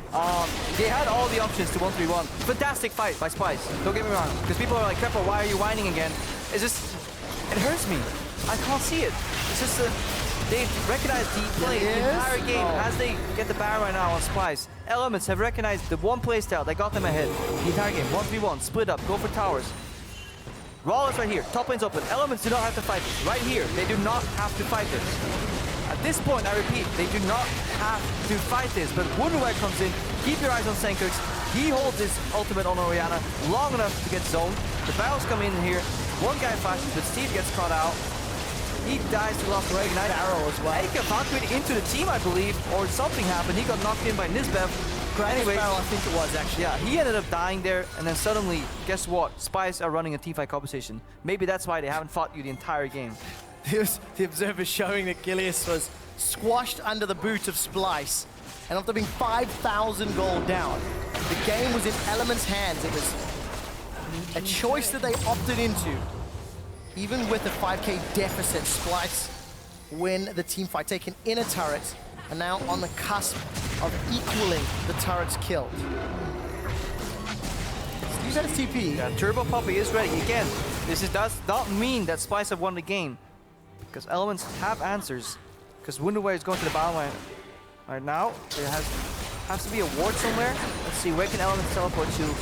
They had all the options to 1-3-1. Fantastic fight by Splyce. Don't get me wrong. Because people are like, Krepo, why are you whining again? It's just, it hurts me. I can't see it. It's just they've recognized the play the entire game as they get the Baron right now on Splyce. Elements have recognized the one playstyle that got them ahead. The entire game, 1-3-1, split up, go for towers. MrRallez right here, top lane's open. Elements do not have to fight this. Right here, they do not have to fight this. At this point, I repeat, they do not have to fight this. But Wunderwear comes in, keep your eyes on Sencux. He holds his ultimate on Orianna long enough to get zoned. The barrels come in here, one guy flashes, but Steve gets caught out. He dies to lost Ray Ignite arrow as well. Eika evacuated into the team, I believe, or something happened. He got knocked in by Nisbeth. Anyway, I think it was actually. Yeah, he ended up dying there, and then suddenly, guess what? Splyce are running a teamfight competition. Maybe that's why they haven't fought you the entire game. Here's the observer showing that Gilius was squashed under the boot of Splyce, and after being 5,000 gold down, the game was in Elements' hands. It was a choice that they opted into. Even with a 5k deficit, Splyce win the team fight, taking in a turret, and now on the cusp of equaling the turrets killed. Use that as TP. Yeah, Turbo Puppy is ready. Again, this does not mean that Splyce have won the game, because Elements have answers. Because Wunderwear is going to the bottom line right now. There has to be a ward somewhere. Let's see, where can Elements teleport to?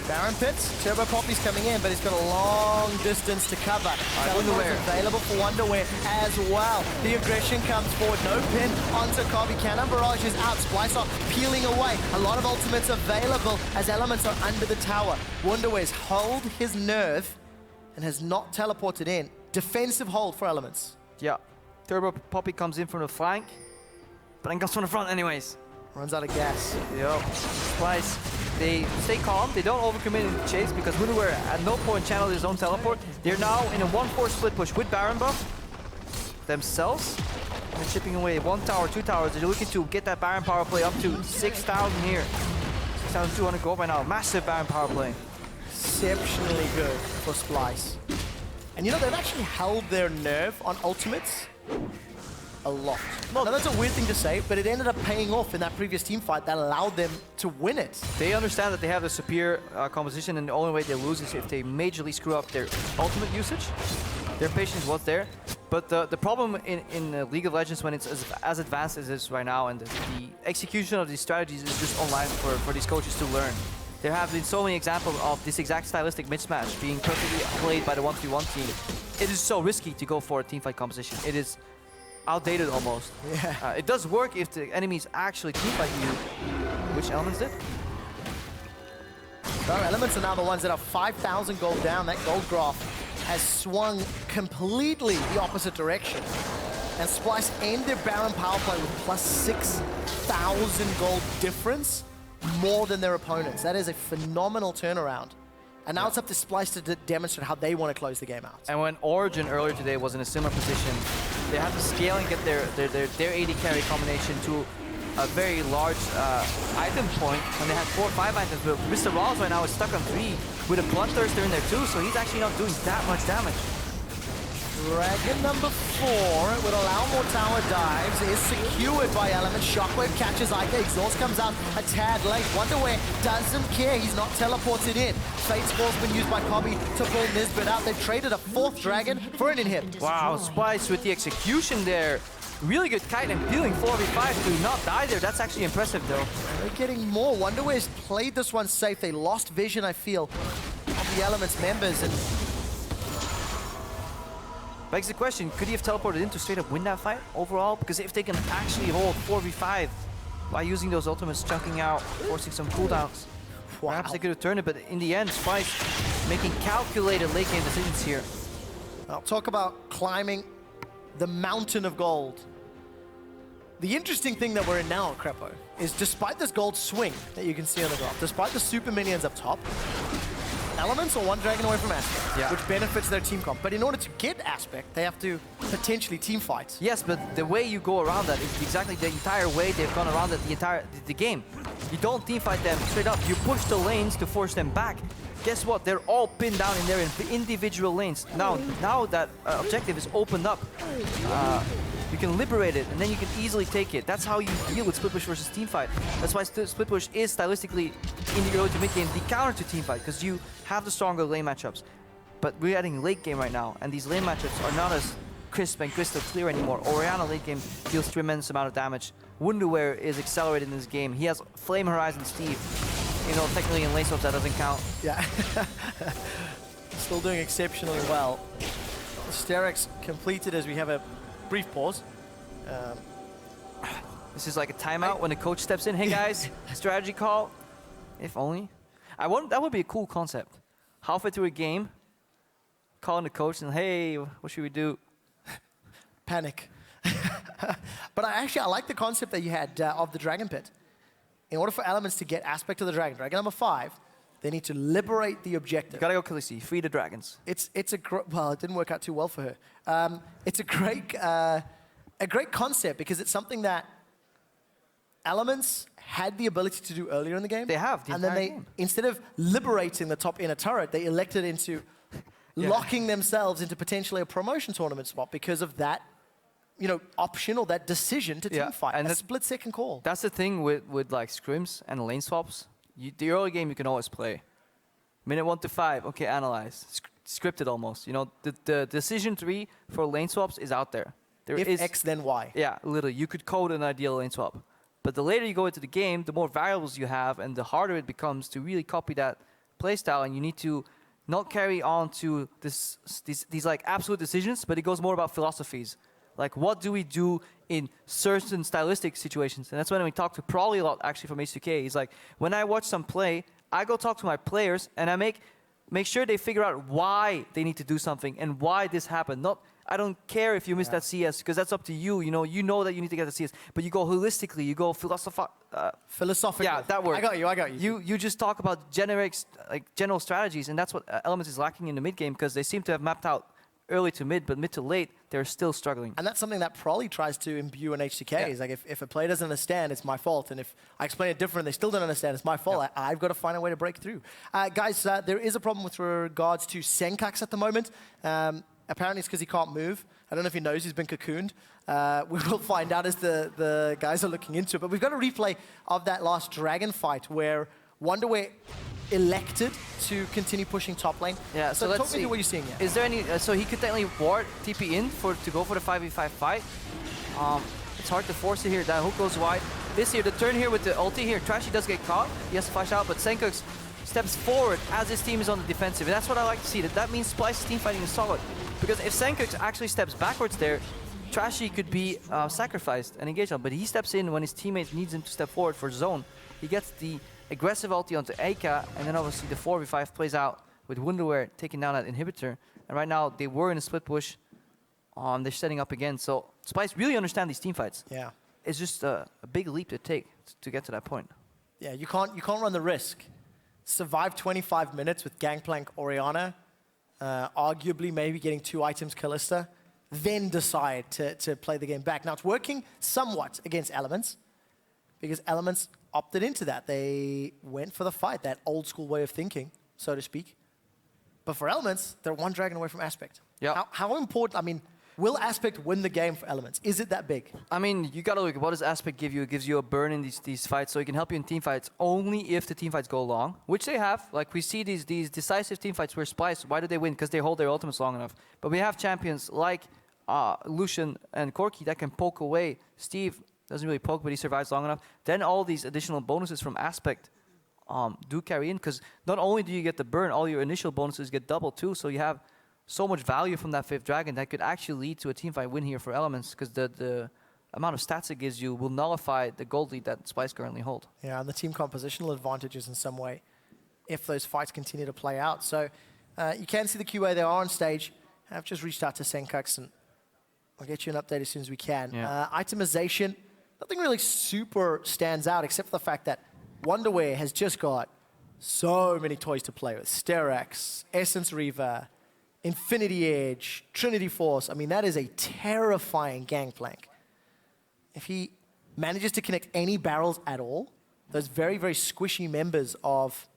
Baron pits, Turbo Poppy's coming in, but he's got a long distance to cover. Wunderwear available for Wunderwear as well. The aggression comes forward, no pin onto Kobbe. Cannon Barrage is out, Splyce are peeling away. A lot of ultimates available as Elements are under the tower. Wunderwear's hold his nerve and has not teleported in. Defensive hold for Elements. Yeah, Turbo Poppy comes in from the flank, but then comes from the front anyways. Runs out of gas. Yo, Splyce, they stay calm, they don't overcommit in the chase because Wunderwear at no point channeled his own teleport. They're now in a 1-4 split push with Baron buff themselves. They're chipping away 1 tower, 2 towers. They're looking to get that Baron power play up to 6,000 here. 6,200 gold right now. Massive Baron power play. Exceptionally good for Splyce. And you know, they've actually held their nerve on ultimates a lot. Now, that's a weird thing to say, but it ended up paying off in that previous team fight that allowed them to win it. They understand that they have the superior composition, and the only way they lose is if they majorly screw up their ultimate usage. Their patience was there, but the problem in League of Legends when it's as advanced as it is right now, and the execution of these strategies is just online for these coaches to learn. There have been so many examples of this exact stylistic mismatch being perfectly played by the 1v1 team. It is so risky to go for a teamfight composition. It is outdated almost. Yeah. It does work if the enemies actually teamfight you, which Elements did. So Elements are now the ones that are 5,000 gold down. That gold graph has swung completely the opposite direction. And Splyce aimed their Baron power play with plus 6,000 gold difference, more than their opponents. That is a phenomenal turnaround. And now it's up to Splyce to demonstrate how they want to close the game out. And when Origin earlier today was in a similar position, they had to scale and get their AD carry combination to a very large item point, and they had 4 or 5 items, but MrRallez right now is stuck on 3 with a Bloodthirster in there too, so he's actually not doing that much damage. Dragon number 4 would allow more tower dives, is secured by Elements. Shockwave catches Eika, Exhaust comes out a tad late. Wunderwear doesn't care, he's not teleported in. Fate's Call's been used by Kobbe to pull Nisbeth out. They've traded a 4th dragon for an inhib. Wow, Splyce with the execution there. Really good kite and peeling 4v5 to not die there. That's actually impressive though. They're getting more. Wunderwear's played this one safe. They lost vision, I feel, of the Elements members. And begs the question, could he have teleported in to straight up win that fight overall? Because if they can actually hold 4v5 by using those ultimates, chunking out, forcing some cooldowns, perhaps they could have turned it, but in the end, Splyce making calculated late game decisions here. I'll talk about climbing the mountain of gold. The interesting thing that we're in now, Krepo, is despite this gold swing that you can see on the graph, despite the super minions up top, Elements are one dragon away from Aspect, which benefits their team comp. But in order to get Aspect, they have to potentially team fight. Yes, but the way you go around that is exactly the entire way they've gone around it the game. You don't team fight them straight up. You push the lanes to force them back. Guess what? They're all pinned down in their individual lanes. Now that objective is opened up, you can liberate it, and then you can easily take it. That's how you deal with split push versus team fight. That's why split push is stylistically in the early to mid game the counter to team fight, because you have the stronger lane matchups. But we're adding late game right now, and these lane matchups are not as crisp and crystal clear anymore. Orianna late game deals tremendous amount of damage. Wunderwear is accelerated in this game. He has Flame Horizon Steve. You know, technically in lane swaps that doesn't count. Yeah. Still doing exceptionally well. Sterex completed as we have a brief pause. This is like a timeout when the coach steps in. Hey guys, strategy call. If only. That would be a cool concept. Halfway through a game, calling the coach and hey, what should we do? Panic. But I like the concept that you had of the Dragon Pit. In order for Elements to get Aspect of the Dragon number 5, they need to liberate the objective. You gotta go Kalista, free the dragons. It's a well, it didn't work out too well for her. It's a great concept because it's something that Elements had the ability to do earlier in the game. They have, and then they, instead of liberating the top inner turret, they elected into locking themselves into potentially a promotion tournament spot because of that, you know, option or that decision to team fight. And a split-second call. That's the thing with like scrims and lane swaps. The early game you can always play. Minute 1 to 5, okay, analyze. Scripted almost. You know, the decision tree for lane swaps is out there. If X, then Y. Yeah, literally. You could code an ideal lane swap. But the later you go into the game, the more variables you have, and the harder it becomes to really copy that playstyle. And you need to not carry on to these like absolute decisions, but it goes more about philosophies. Like, what do we do in certain stylistic situations? And that's when we talk to Prolly a lot, actually, from H2K. He's like, when I watch some play, I go talk to my players, and I make sure they figure out why they need to do something and why this happened. I don't care if you missed that CS, because that's up to you. You know that you need to get the CS. But you go holistically, you go philosophically. Yeah, that word. I got you. You just talk about general strategies, and that's what Elements is lacking in the mid game, because they seem to have mapped out early to mid, but mid to late, they're still struggling. And that's something that Prolly tries to imbue in H2K. Yeah. Is like, if a player doesn't understand, it's my fault. And if I explain it different, they still don't understand, it's my fault. Yeah. I've got to find a way to break through. Guys, there is a problem with regards to Sencux at the moment. Apparently it's because he can't move. I don't know if he knows he's been cocooned. We will find out as the guys are looking into it. But we've got a replay of that last dragon fight where Wunderwear elected to continue pushing top lane. Yeah, so let's talk me through what you're seeing here. Is there any, so he could technically ward TP in to go for the 5v5 fight. It's hard to force it here. That hook goes wide. This here, the turn here with the ulti here, Trashy does get caught. He has to flash out, but Sencux steps forward as his team is on the defensive. And that's what I like to see. That means Splyce's team fighting is solid. Because if Sencux actually steps backwards there, Trashy could be sacrificed and engaged on. But he steps in when his teammate needs him to step forward for zone. He gets the aggressive ulti onto Eika, and then obviously the 4v5 plays out with Wunderwear taking down that inhibitor. And right now, they were in a split push. They're setting up again. So Splyce really understand these team fights. Yeah. It's just a big leap to take to get to that point. Yeah, you can't run the risk. Survive 25 minutes with Gangplank Orianna, arguably maybe getting 2 items Kalista, then decide to play the game back. Now, it's working somewhat against Elements, because Elements opted into that. They went for the fight, that old school way of thinking, so to speak. But for Elements, they're one dragon away from Aspect. Yeah. How important, I mean, will Aspect win the game for Elements? Is it that big? I mean, you gotta look at what does Aspect give you? It gives you a burn in these fights, so it can help you in team fights only if the team fights go long, which they have. Like, we see these decisive team fights where Splyce, why do they win? Because they hold their ultimates long enough. But we have champions like Lucian and Corki that can poke away. Steve doesn't really poke, but he survives long enough. Then all these additional bonuses from Aspect do carry in, because not only do you get the burn, all your initial bonuses get double too, so you have so much value from that 5th dragon that could actually lead to a teamfight win here for Elements, because the amount of stats it gives you will nullify the gold lead that Splyce currently hold. Yeah, and the team compositional advantages in some way if those fights continue to play out. So you can see the QA, they are on stage. I've just reached out to Sencux, and I'll get you an update as soon as we can. Yeah. Itemization, nothing really super stands out except for the fact that Wunderwear has just got so many toys to play with. Sterex, Essence Reaver, Infinity Edge, Trinity Force. I mean, that is a terrifying Gangplank. If he manages to connect any barrels at all, those very, very squishy members of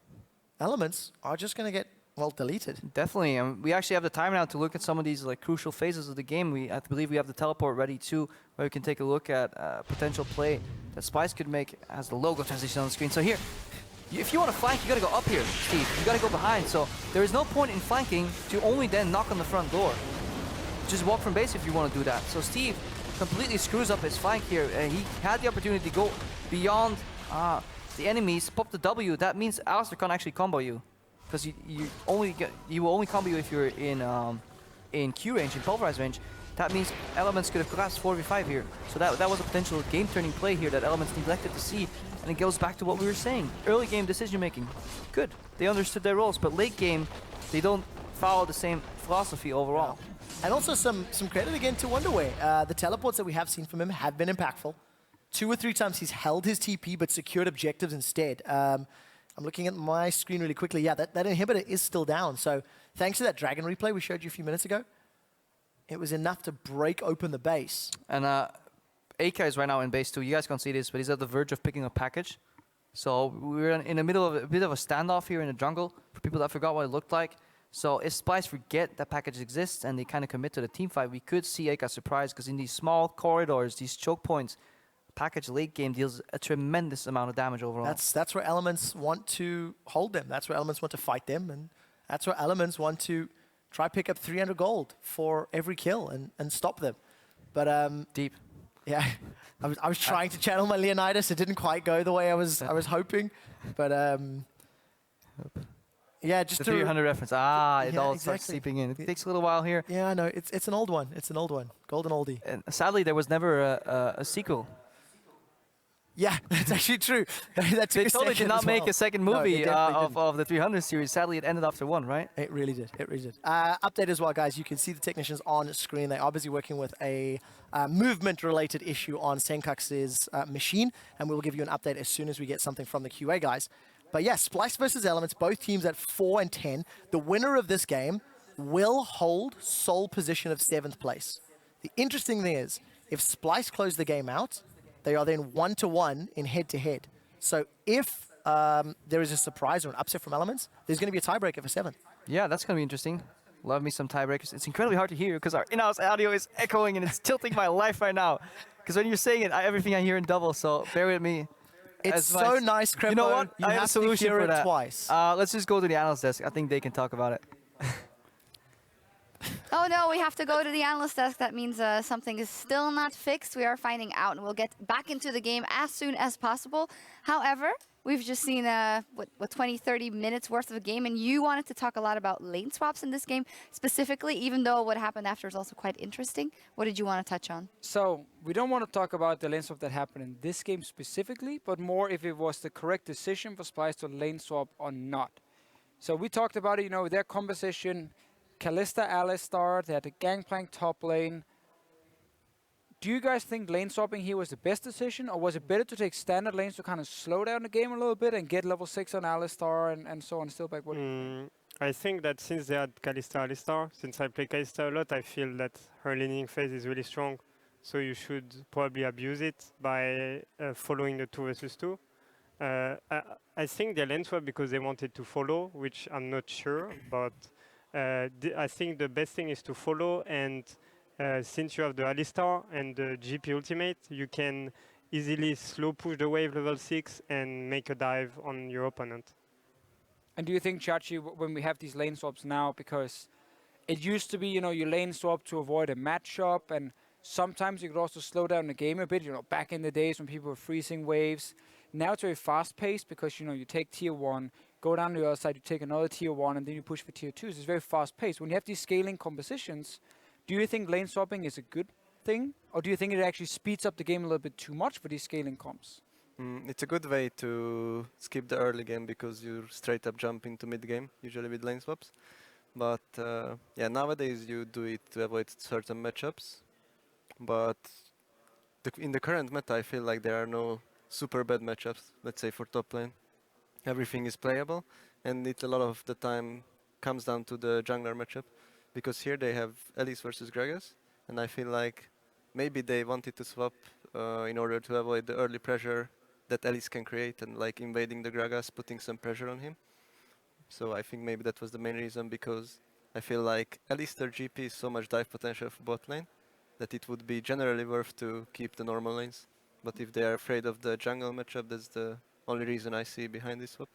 Elements are just going to get, well, deleted. Definitely, and we actually have the time now to look at some of these like crucial phases of the game. I believe we have the teleport ready too, where we can take a look at potential play that Splyce could make as the logo transition on the screen. So here, if you want to flank, you got to go up here, Steve. You got to go behind. So there is no point in flanking to only then knock on the front door. Just walk from base if you want to do that. So Steve completely screws up his flank here. He had the opportunity to go beyond the enemies, pop the W. That means Alistar can't actually combo you, because you will only combo you if you're in Q range, in pulverize range. That means Elements could have collapsed 4v5 here. So that was a potential game-turning play here that Elements neglected to see. And it goes back to what we were saying. Early game decision making, good. They understood their roles, but late game, they don't follow the same philosophy overall. And also some credit again to Wunderwear. The teleports that we have seen from him have been impactful. 2 or 3 times he's held his TP but secured objectives instead. I'm looking at my screen really quickly. Yeah, that inhibitor is still down. So thanks to that dragon replay we showed you a few minutes ago, it was enough to break open the base. And Eika is right now in base 2. You guys can't see this, but he's at the verge of picking a package. So we're in the middle of a bit of a standoff here in the jungle for people that forgot what it looked like. So if Splyce forget that package exists and they kind of commit to the team fight, we could see Eika surprise, because in these small corridors, these choke points, package late game deals a tremendous amount of damage overall. That's where Elements want to hold them. That's where Elements want to fight them, and that's where Elements want to try pick up 300 gold for every kill and stop them. But deep. Yeah, I was trying to channel my Leonidas. It didn't quite go the way I was hoping, but yeah, just the 300 reference. It all starts exactly. seeping in. It takes a little while here. Yeah, I know. It's an old one. It's an old one. Golden oldie. And sadly, there was never a sequel. Yeah, that's actually true. That They totally did not make a second movie of the 300 series. Sadly, it ended after 1, right? It really did. It really did. Update as well, guys. You can see the technicians on screen. They are busy working with a movement-related issue on Sencux's machine, and we'll give you an update as soon as we get something from the QA guys. But yeah, Splyce versus Elements, both teams at 4 and 10. The winner of this game will hold sole position of 7th place. The interesting thing is, if Splyce close the game out, they are then 1-1 in head-to-head. So if there is a surprise or an upset from Elements, there's going to be a tiebreaker for 7th. Yeah, that's going to be interesting. Love me some tiebreakers. It's incredibly hard to hear because our in-house audio is echoing and it's tilting my life right now. Because when you're saying it, everything I hear in double, so bear with me. It's so nice, Krepo. You know what? I have a solution for that. Twice. Let's just go to the analyst desk. I think they can talk about it. Oh no, we have to go to the analyst desk. That means something is still not fixed. We are finding out, and we'll get back into the game as soon as possible. However, we've just seen, 20, 30 minutes worth of a game, and you wanted to talk a lot about lane swaps in this game specifically, even though what happened after is also quite interesting. What did you want to touch on? So, we don't want to talk about the lane swap that happened in this game specifically, but more if it was the correct decision for Splyce to lane swap or not. So we talked about it, you know, their composition, Kalista, Alistar, they had the Gangplank top lane. Do you guys think lane swapping here was the best decision, or was it better to take standard lanes to kind of slow down the game a little bit and get level 6 on Alistar and so on still back? I think that since they had Kalista Alistar, since I play Kalista a lot, I feel that her laning phase is really strong. So you should probably abuse it by following the 2 versus 2. I think they lane swap because they wanted to follow, which I'm not sure, but I think the best thing is to follow, and since you have the Alistar and the GP ultimate, you can easily slow push the wave level 6 and make a dive on your opponent. And do you think, Chachi, when we have these lane swaps now, because it used to be, you know, you lane swap to avoid a matchup, and sometimes you could also slow down the game a bit, you know, back in the days when people were freezing waves. Now it's very fast-paced because, you know, you take tier 1, go down to the other side, you take another tier 1, and then you push for tier 2. So it's very fast-paced. When you have these scaling compositions, do you think lane swapping is a good thing? Or do you think it actually speeds up the game a little bit too much for these scaling comps? It's a good way to skip the early game because you straight up jump into mid game, usually with lane swaps. But yeah, nowadays you do it to avoid certain matchups. But in the current meta, I feel like there are no super bad matchups, let's say for top lane. Everything is playable, and it a lot of the time comes down to the jungler matchup. Because here they have Elise versus Gragas, and I feel like maybe they wanted to swap in order to avoid the early pressure that Elise can create and like invading the Gragas, putting some pressure on him. So I think maybe that was the main reason, because I feel like Alistar GP is so much dive potential for bot lane that it would be generally worth to keep the normal lanes. But if they are afraid of the jungle matchup, that's the only reason I see behind this swap.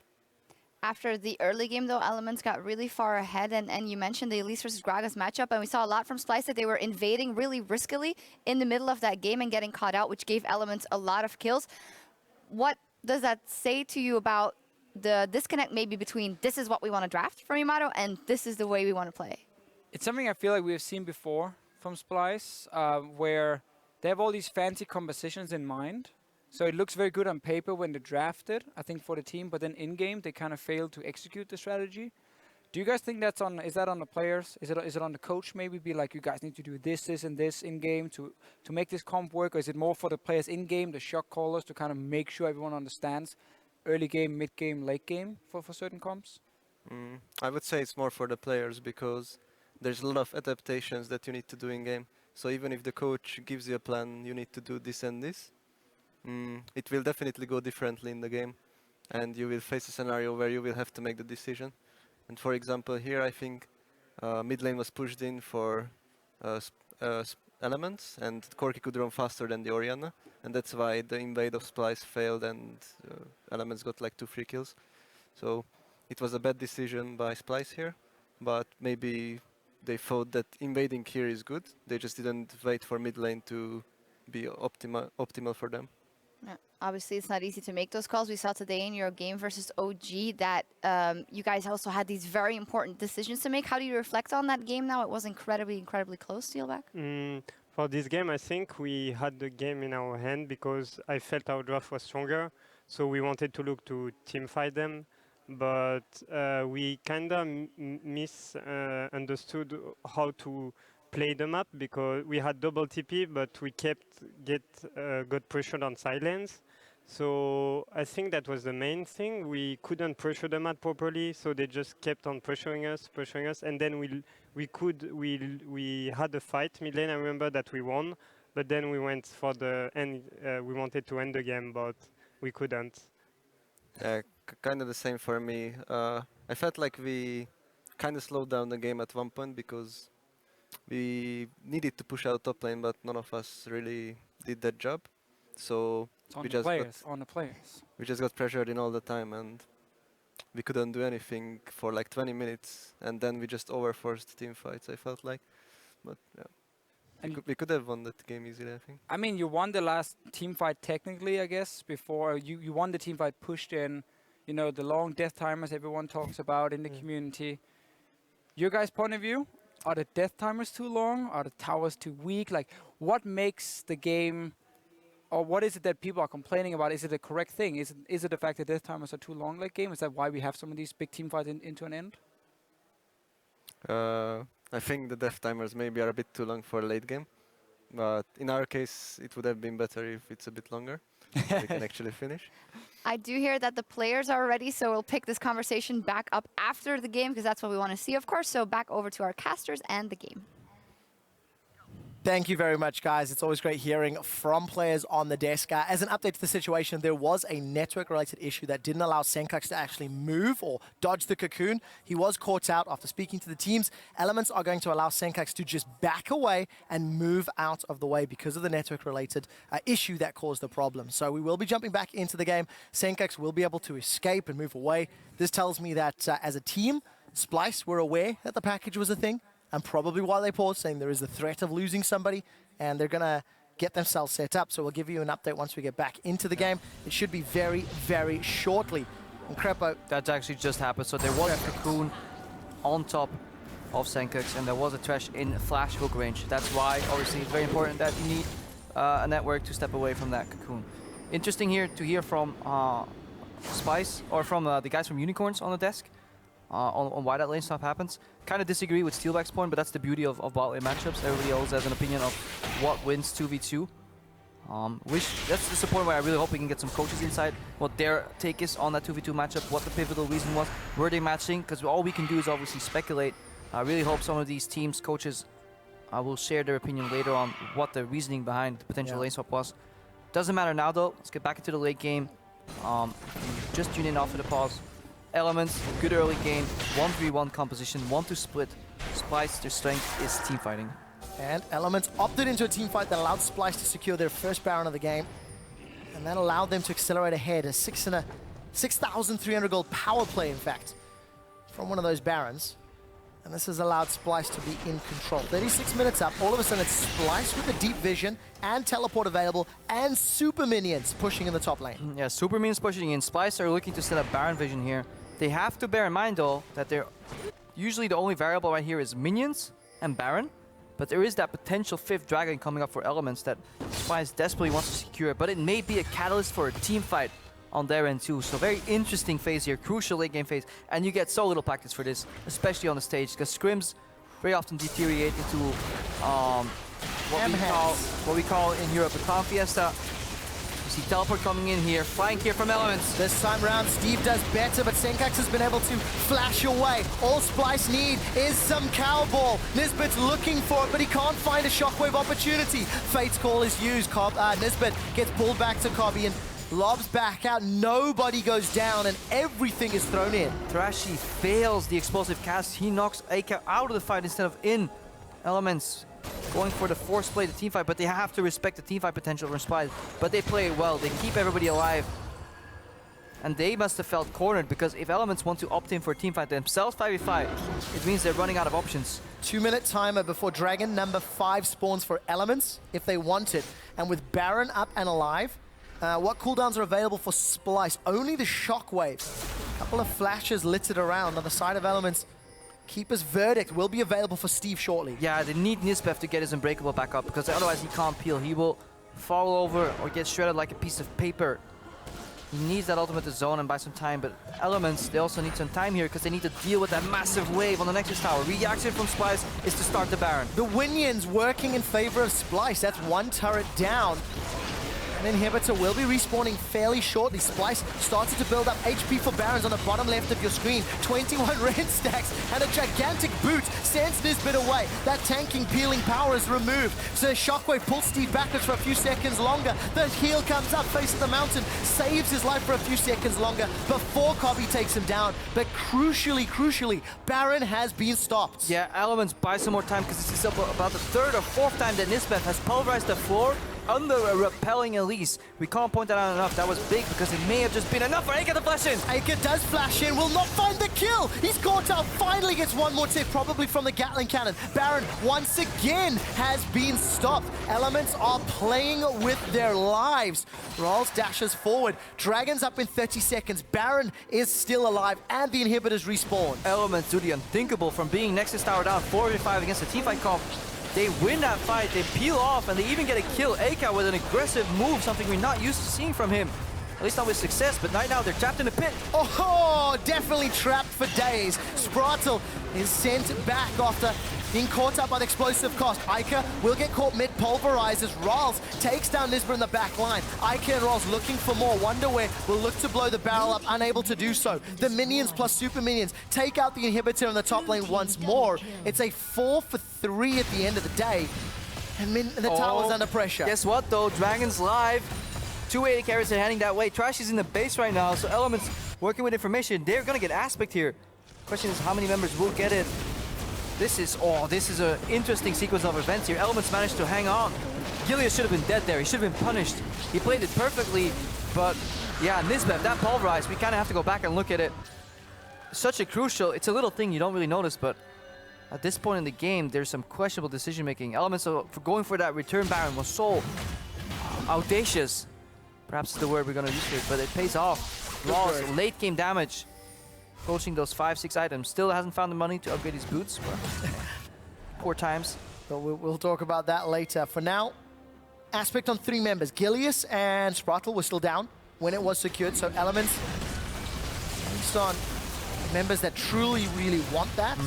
After the early game, though, Elements got really far ahead, and you mentioned the Elise versus Gragas matchup, and we saw a lot from Splyce that they were invading really riskily in the middle of that game and getting caught out, which gave Elements a lot of kills. What does that say to you about the disconnect maybe between this is what we want to draft from Yamato and this is the way we want to play? It's something I feel like we have seen before from Splyce, where they have all these fancy compositions in mind. So it looks very good on paper when they draft it, I think, for the team, but then in-game they kind of fail to execute the strategy. Do you guys think that's on, is that on the players? Is it on the coach maybe? Be like, you guys need to do this, this, and this in-game to make this comp work? Or is it more for the players in-game, the shot callers, to kind of make sure everyone understands early game, mid-game, late game for certain comps? I would say it's more for the players, because there's a lot of adaptations that you need to do in-game. So even if the coach gives you a plan, you need to do this and this, it will definitely go differently in the game. And you will face a scenario where you will have to make the decision. And for example, here I think mid lane was pushed in for elements, and Corki could run faster than the Orianna, and that's why the invade of Splyce failed and elements got like 2 free kills. So it was a bad decision by Splyce here, but maybe they thought that invading here is good. They just didn't wait for mid lane to be optimal for them. Yeah, obviously, it's not easy to make those calls. We saw today in your game versus OG that you guys also had these very important decisions to make. How do you reflect on that game now? It was incredibly, incredibly close, Steelback. For this game, I think we had the game in our hand because I felt our draft was stronger. So we wanted to look to teamfight them. But we kind of misunderstood how to play the map, because we had double TP, but we got pressured on silence. So I think that was the main thing. We couldn't pressure the map properly, so they just kept on pressuring us, and then we had a fight mid lane. I remember that we won, but then we went for the end. We wanted to end the game, but we couldn't. Kind of the same for me. I felt like we kind of slowed down the game at one point because we needed to push out top lane, but none of us really did that job. So we just got pressured in all the time, and we couldn't do anything for like 20 minutes, and then we just overforced team fights, I felt like. But yeah. And we could have won that game easily, I think. I mean, you won the last team fight technically, I guess, before you won the team fight pushed in, you know, the long death timers everyone talks about in the community. Your guys' point of view, are the death timers too long? Are the towers too weak? Like, what makes the game, or what is it that people are complaining about? Is it a correct thing? Is it the fact that death timers are too long late game? Is that why we have some of these big team fights into an end? I think the death timers maybe are a bit too long for late game, but in our case it would have been better if it's a bit longer. So we can actually finish. I do hear that the players are ready, so we'll pick this conversation back up after the game because that's what we want to see, of course. So back over to our casters and the game. Thank you very much, guys. It's always great hearing from players on the desk. As an update to the situation, there was a network-related issue that didn't allow Sencux to actually move or dodge the cocoon. He was caught out after speaking to the teams. Elements are going to allow Sencux to just back away and move out of the way because of the network-related issue that caused the problem. So we will be jumping back into the game. Sencux will be able to escape and move away. This tells me that as a team, Splyce were aware that the package was a thing. and probably why they paused, saying there is the threat of losing somebody, and they're going to get themselves set up. So we'll give you an update once we get back into the game. It should be very, very shortly. And Krepo... That actually just happened. So there was a Cocoon on top of Sencux, and there was a Thresh in flash hook range. That's why, obviously, it's very important that you need a network to step away from that Cocoon. Interesting here to hear from Splyce, or from the guys from Unicorns on the desk, on why that lane stop happens. Kind of disagree with Steelback's point, but that's the beauty of bot lane matchups. Everybody always has an opinion of what wins 2v2. That's the point where I really hope we can get some coaches inside, what their take is on that 2v2 matchup, what the pivotal reason was, were they matching, because all we can do is obviously speculate. I really hope some of these teams, coaches, will share their opinion later on what the reasoning behind the potential lane swap was. Doesn't matter now though, let's get back into the late game. Just tune in after the pause. Elements, good early game, 1-3-1 composition, 1-2 split. Splyce, their strength is team fighting. And Elements opted into a team fight that allowed Splyce to secure their first Baron of the game. And that allowed them to accelerate ahead, a 6,300 gold power play, in fact, from one of those Barons. And this has allowed Splyce to be in control. 36 minutes up, all of a sudden it's Splyce with a deep vision and teleport available and super minions pushing in the top lane. Yeah, super minions pushing in. Splyce are looking to set up Baron vision here. They have to bear in mind though that they're usually the only variable right here is minions and Baron. But there is that potential 5th dragon coming up for Elements that Splyce desperately wants to secure, but it may be a catalyst for a team fight on their end too. So very interesting phase here, crucial late game phase, and you get so little practice for this, especially on the stage, because scrims very often deteriorate into what we call in Europe a clown fiesta. You see teleport coming in here, flying here from Elements. This time round, Steve does better, but Sencux has been able to flash away. All Splyce need is some cowball. Nisbeth's looking for it, but he can't find a shockwave opportunity. Fate's call is used. Nisbeth gets pulled back to Kobbe and lobs back out. Nobody goes down, and everything is thrown in. Trashy fails the explosive cast. He knocks Eika out of the fight instead of in. Elements going for the force play, the team fight, but they have to respect the team fight potential from Splyce. But they play it well. They keep everybody alive. And they must have felt cornered, because if Elements want to opt in for a team fight themselves 5v5, it means they're running out of options. 2-minute timer before Dragon number 5 spawns for Elements, if they want it. And with Baron up and alive, what cooldowns are available for Splyce? Only the shockwaves. A couple of flashes littered around on the side of Elements. Keeper's Verdict will be available for Steve shortly. Yeah, they need Nisbeth to get his Unbreakable back up, because otherwise he can't peel. He will fall over or get shredded like a piece of paper. He needs that ultimate to zone and buy some time, but Elements, they also need some time here because they need to deal with that massive wave on the Nexus Tower. Reaction from Splyce is to start the Baron. The Winions working in favor of Splyce. That's one turret down. An inhibitor will be respawning fairly shortly. Splyce started to build up HP for Barons on the bottom left of your screen. 21 red stacks and a gigantic boot sends Nisbeth away. That tanking, peeling power is removed. So Shockwave pulls Steve backwards for a few seconds longer. The heal comes up, faces the mountain, saves his life for a few seconds longer before Kobbe takes him down. But crucially, Baron has been stopped. Yeah, Elements buy some more time, because this is about the 3rd or 4th time that Nisbeth has pulverized the floor under a repelling Elise. We can't point that out enough. That was big, because it may have just been enough for Eika to flash in. Eika does flash in, will not find the kill. He's caught out, finally gets one more tip, probably from the Gatling cannon. Baron once again has been stopped. Elements are playing with their lives. MrRallez dashes forward. Dragon's up in 30 seconds. Baron is still alive, and the inhibitors respawn. Elements do the unthinkable from being Nexus Tower down 4v5 against a teamfight comp. They win that fight, they peel off, and they even get a kill. Eika with an aggressive move, something we're not used to seeing from him. At least not with success, but right now they're trapped in the pit. Oh, definitely trapped for days. Sprattel is sent back after being caught up by the explosive cost. Eika will get caught mid-pulverized as MrRallez takes down Nisbeth in the back line. Eika and MrRallez looking for more. Wunderwear will look to blow the barrel up, unable to do so. The minions plus super minions take out the inhibitor in the top lane once more. It's a 4 for 3 at the end of the day. And the tower's under pressure. Guess what though? Dragon's live. 2 AD carries are heading that way. Trashy's in the base right now, so Elements working with information. They're gonna get Aspect here. Question is how many members will get it. This is an interesting sequence of events here. Elements managed to hang on. Gilius should have been dead there. He should have been punished. He played it perfectly, but yeah, Nisbeth, that pulverized, we kind of have to go back and look at it. Such a crucial, it's a little thing you don't really notice, but At this point in the game, there's some questionable decision-making. Elements for going for that return Baron was so audacious. Perhaps is the word we're going to use here, but it pays off. Raw's late game damage. Approaching those 5-6 items. Still hasn't found the money to upgrade his boots, but poor times. But we'll talk about that later. For now, Aspect on 3 members. Gilius and Sprattel were still down when it was secured, so Elements, based on members that truly, really want that,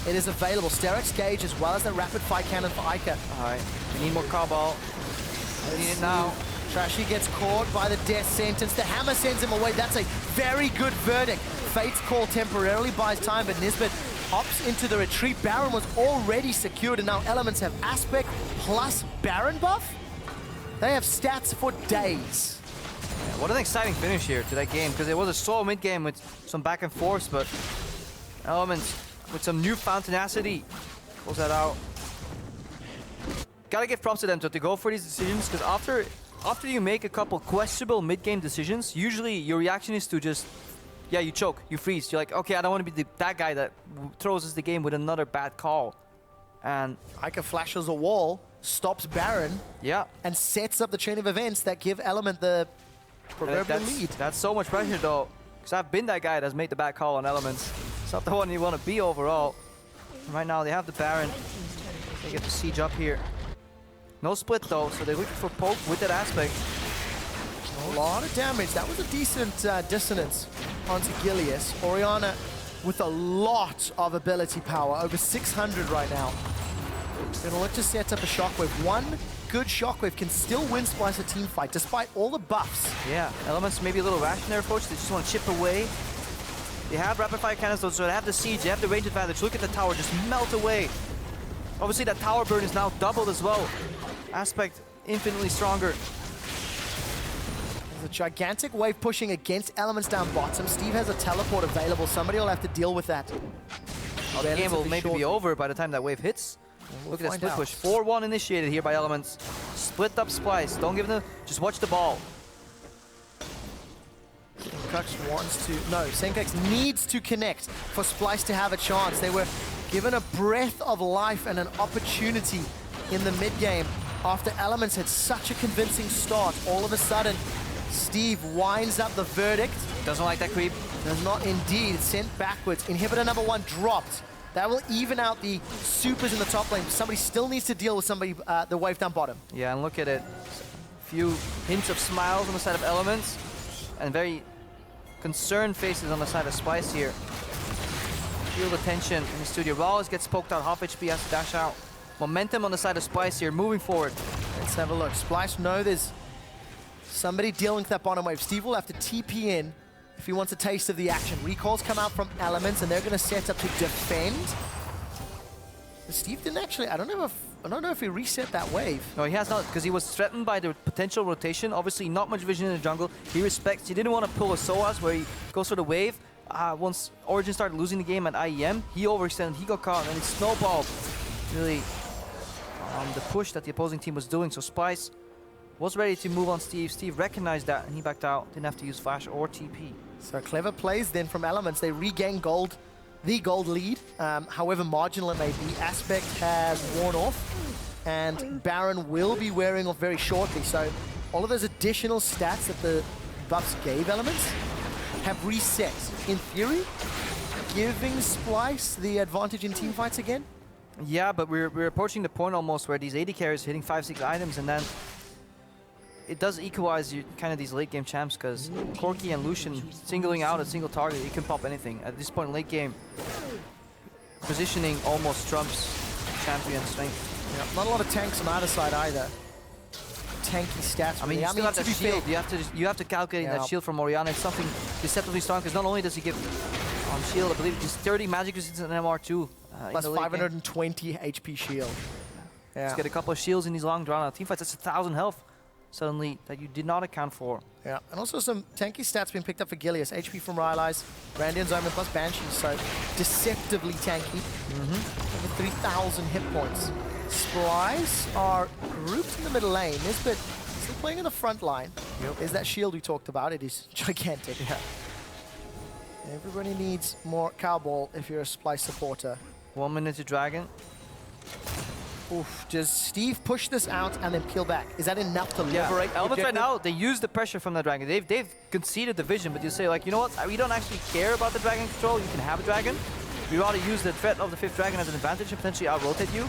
it is available. Sterex Gauge as well as the rapid fire cannon for Eika. Alright, we need more Kobbe. We need it now. Trashy gets caught by the death sentence. The hammer sends him away. That's a very good verdict. Fate's Call temporarily buys time, but Nisbeth hops into the retreat. Baron was already secured, and now Elements have Aspect plus Baron buff. They have stats for days. Yeah, what an exciting finish here to that game, because it was a slow mid-game with some back and forth, but Elements with some newfound tenacity pulls that out. Gotta give props to them to go for these decisions, because after you make a couple questionable mid-game decisions, usually your reaction is to just, yeah, you choke, you freeze. You're like, okay, I don't want to be that guy that throws us the game with another bad call. And Eika flashes a wall, stops Baron, yeah, and sets up the chain of events that give Element the proverbial lead. That's so much pressure though, because I've been that guy that's made the bad call on Elements. It's not the one you want to be overall. And right now they have the Baron. They get the siege up here. No split though, so they're looking for poke with that Aspect. A lot of damage. That was a decent dissonance onto Gilius. Orianna with a lot of ability power, over 600 right now. Gonna look to set up a shockwave. One good shockwave can still win Splyce a team fight, despite all the buffs. Yeah, Elements maybe a little rash in their approach. They just want to chip away. They have rapid fire cannons though, so they have the siege, they have the range advantage. Look at the tower just melt away. Obviously that tower burn is now doubled as well. Aspect infinitely stronger. There's a gigantic wave pushing against Elements down bottom. Steve has a teleport available. Somebody will have to deal with that. The game will maybe be over by the time that wave hits. Look at that split push. 4-1 initiated here by Elements. Split up Splyce. Don't give them, just watch the ball. Sencux wants to, no, Sencux needs to connect for Splyce to have a chance. They were given a breath of life and an opportunity in the mid-game after Elements had such a convincing start. All of a sudden, Steve winds up the verdict. Doesn't like that creep. Does not indeed. It's sent backwards. Inhibitor number 1 dropped. That will even out the supers in the top lane. Somebody still needs to deal with somebody, the wave down bottom. Yeah, and look at it. A few hints of smiles on the side of Elements, and very concerned faces on the side of Splyce here. Feel the tension in the studio. MrRallez gets poked out, half HP, has to dash out. Momentum on the side of Splyce here, moving forward. Let's have a look. Splyce know there's somebody dealing with that bottom wave. Steve will have to TP in if he wants a taste of the action. Recalls come out from Elements, and they're going to set up to defend. But Steve didn't actually, I don't know if he reset that wave. No, he has not, because he was threatened by the potential rotation. Obviously, not much vision in the jungle. He didn't want to pull a SOAS where he goes for the wave. Once Origin started losing the game at IEM, he overextended, he got caught, and it snowballed really the push that the opposing team was doing. So Splyce was ready to move on Steve. Steve recognized that, and he backed out. Didn't have to use flash or TP. So clever plays then from Elements. They regain gold, the gold lead. However marginal it may be, Aspect has worn off, and Baron will be wearing off very shortly. So all of those additional stats that the buffs gave Elements have reset. In theory, giving Splyce the advantage in team fights again? Yeah, but we're approaching the point almost where these AD carries hitting 5-6 items, and then it does equalize you kind of these late game champs, because Corki and Lucian singling out a single target, you can pop anything. At this point in late game, positioning almost trumps champion strength. Yeah, not a lot of tanks on either side either. Tanky stats. I mean, you still have that shield. You have to calculate that shield from Orianna. It's something deceptively strong, because not only does he give on shield, I believe it's 30 magic resistance and MR2. Plus 520 HP shield. Yeah. Just get a couple of shields in these long drawn-out teamfights. That's 1,000 health suddenly that you did not account for. Yeah, and also some tanky stats being picked up for Gilius. HP from MrRallez, Randian's Omen plus Banshee, so deceptively tanky. Over 3,000 hit points. Splyce are grouped in the middle lane. Nisbeth still playing in the front line. There's that shield we talked about. It is gigantic. Yeah. Everybody needs more cowball if you're a Splyce supporter. 1 minute to Dragon. Oof, does Steve push this out and then peel back? Is that enough to liberate the Elements right objective? now, they use the pressure from the Dragon. They've conceded the vision, but you say like, you know what? We don't actually care about the Dragon control. You can have a Dragon. We rather use the threat of the 5th Dragon as an advantage and potentially out-rotate you.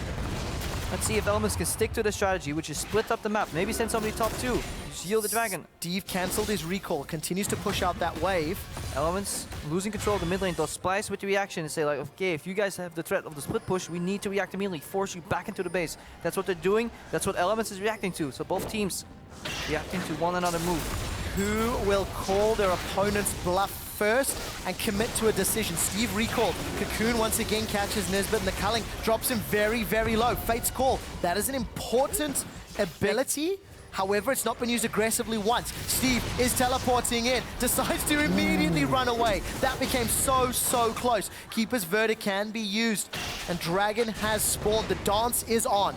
Let's see if Elements can stick to the strategy, which is split up the map. Maybe send somebody top 2. Just yield the Dragon. Steve cancelled his recall, continues to push out that wave. Elements losing control of the mid lane. They'll splice with the reaction and say like, okay, if you guys have the threat of the split push, we need to react immediately, force you back into the base. That's what they're doing. That's what Elements is reacting to. So both teams reacting to one another move. Who will call their opponent's bluff first and commit to a decision? Steve recalled. Cocoon once again catches Nisbeth, and the culling drops him very, very low. Fate's call. That is an important ability. However, it's not been used aggressively once. Steve is teleporting in, decides to immediately run away. That became so, so close. Keeper's verdict can be used, and Dragon has spawned. The dance is on.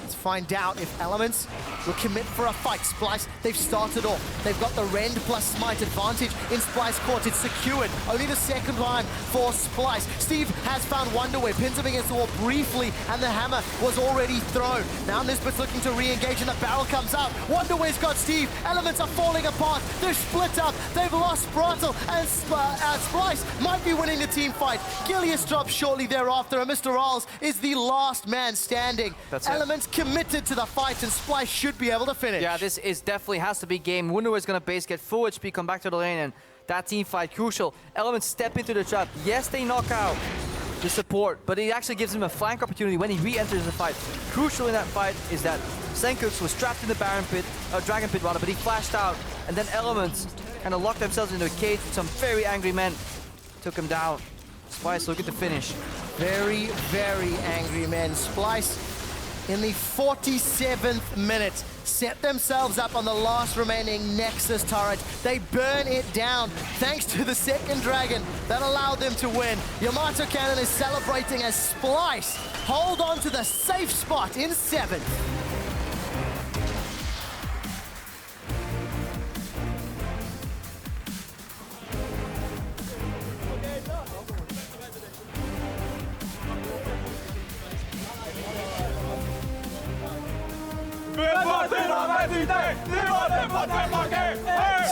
Let's find out if Elements will commit for a fight. Splyce, they've started off. They've got the Rend plus Smite advantage in Splyce Court. It's secured. Only the second line for Splyce. Steve has found Wunderwear, pins him against the wall briefly, and the hammer was already thrown. Now Nisbeth's looking to re-engage, and the barrel comes out. Wunderwear's got Steve. Elements are falling apart. They're split up. They've lost Sprattel, and Splyce might be winning the team fight. Gilius drops shortly thereafter, and MrRallez is the last man standing. That's it. Elements committed to the fight, and Splyce should be able to finish. Yeah, this is definitely has to be game. Wunderwear's gonna base, get full HP, come back to the lane, and that team fight crucial. Elements step into the trap. Yes, they knock out the support, but it actually gives him a flank opportunity when he re-enters the fight. Crucial in that fight is that Sencux was trapped in the Dragon Pit rather, but he flashed out, and then Elements kind of locked themselves into a cage with some very angry men. Took him down. Splyce looking to finish. Very, very angry men. Splyce, in the 47th minute, set themselves up on the last remaining Nexus turret. They burn it down thanks to the second Dragon that allowed them to win. Yamato Cannon is celebrating as Splyce hold on to the safe spot in 7th.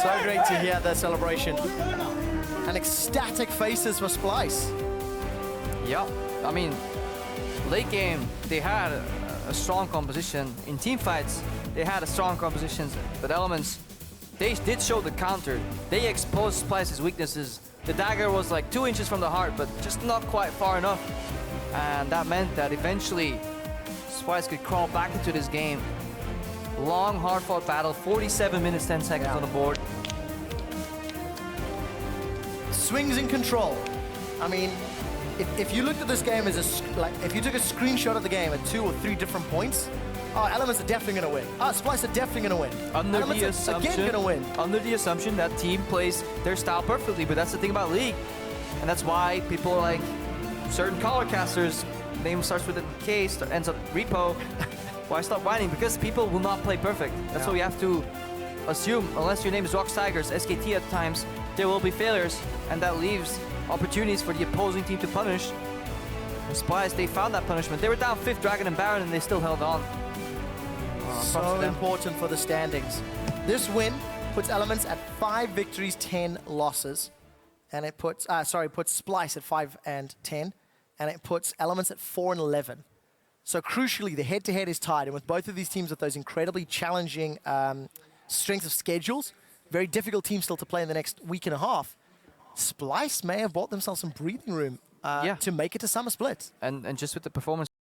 So great to hear that celebration. And ecstatic faces for Splyce. Yeah, I mean, late game, they had a strong composition. In team fights, they had a strong composition, but Elements, they did show the counter. They exposed Splyce's weaknesses. The dagger was like 2 inches from the heart, but just not quite far enough. And that meant that eventually, Splyce could crawl back into this game. Long, hard-fought battle, 47 minutes, 10 seconds on the board. Swings in control. I mean, if you looked at this game as if you took a screenshot of the game at 2 or 3 different points, Elements are definitely going to win. Splyce are definitely going to win. Elements are again going to win. Under the assumption that team plays their style perfectly, but that's the thing about League. And that's why people like certain color casters, name starts with a K, ends up Repo. Why stop whining? Because people will not play perfect. That's what we have to assume. Unless your name is Rocks Tigers, SKT at times, there will be failures, and that leaves opportunities for the opposing team to punish. And Splyce, they found that punishment. They were down 5th Dragon and Baron, and they still held on. So important for the standings. This win puts Elements at 5 victories, 10 losses, and it puts puts Splyce at 5 and 10, and it puts Elements at 4 and 11. So crucially, the head-to-head is tied, and with both of these teams with those incredibly challenging strengths of schedules, very difficult teams still to play in the next week and a half, Splyce may have bought themselves some breathing room to make it to Summer Split. And just with the performance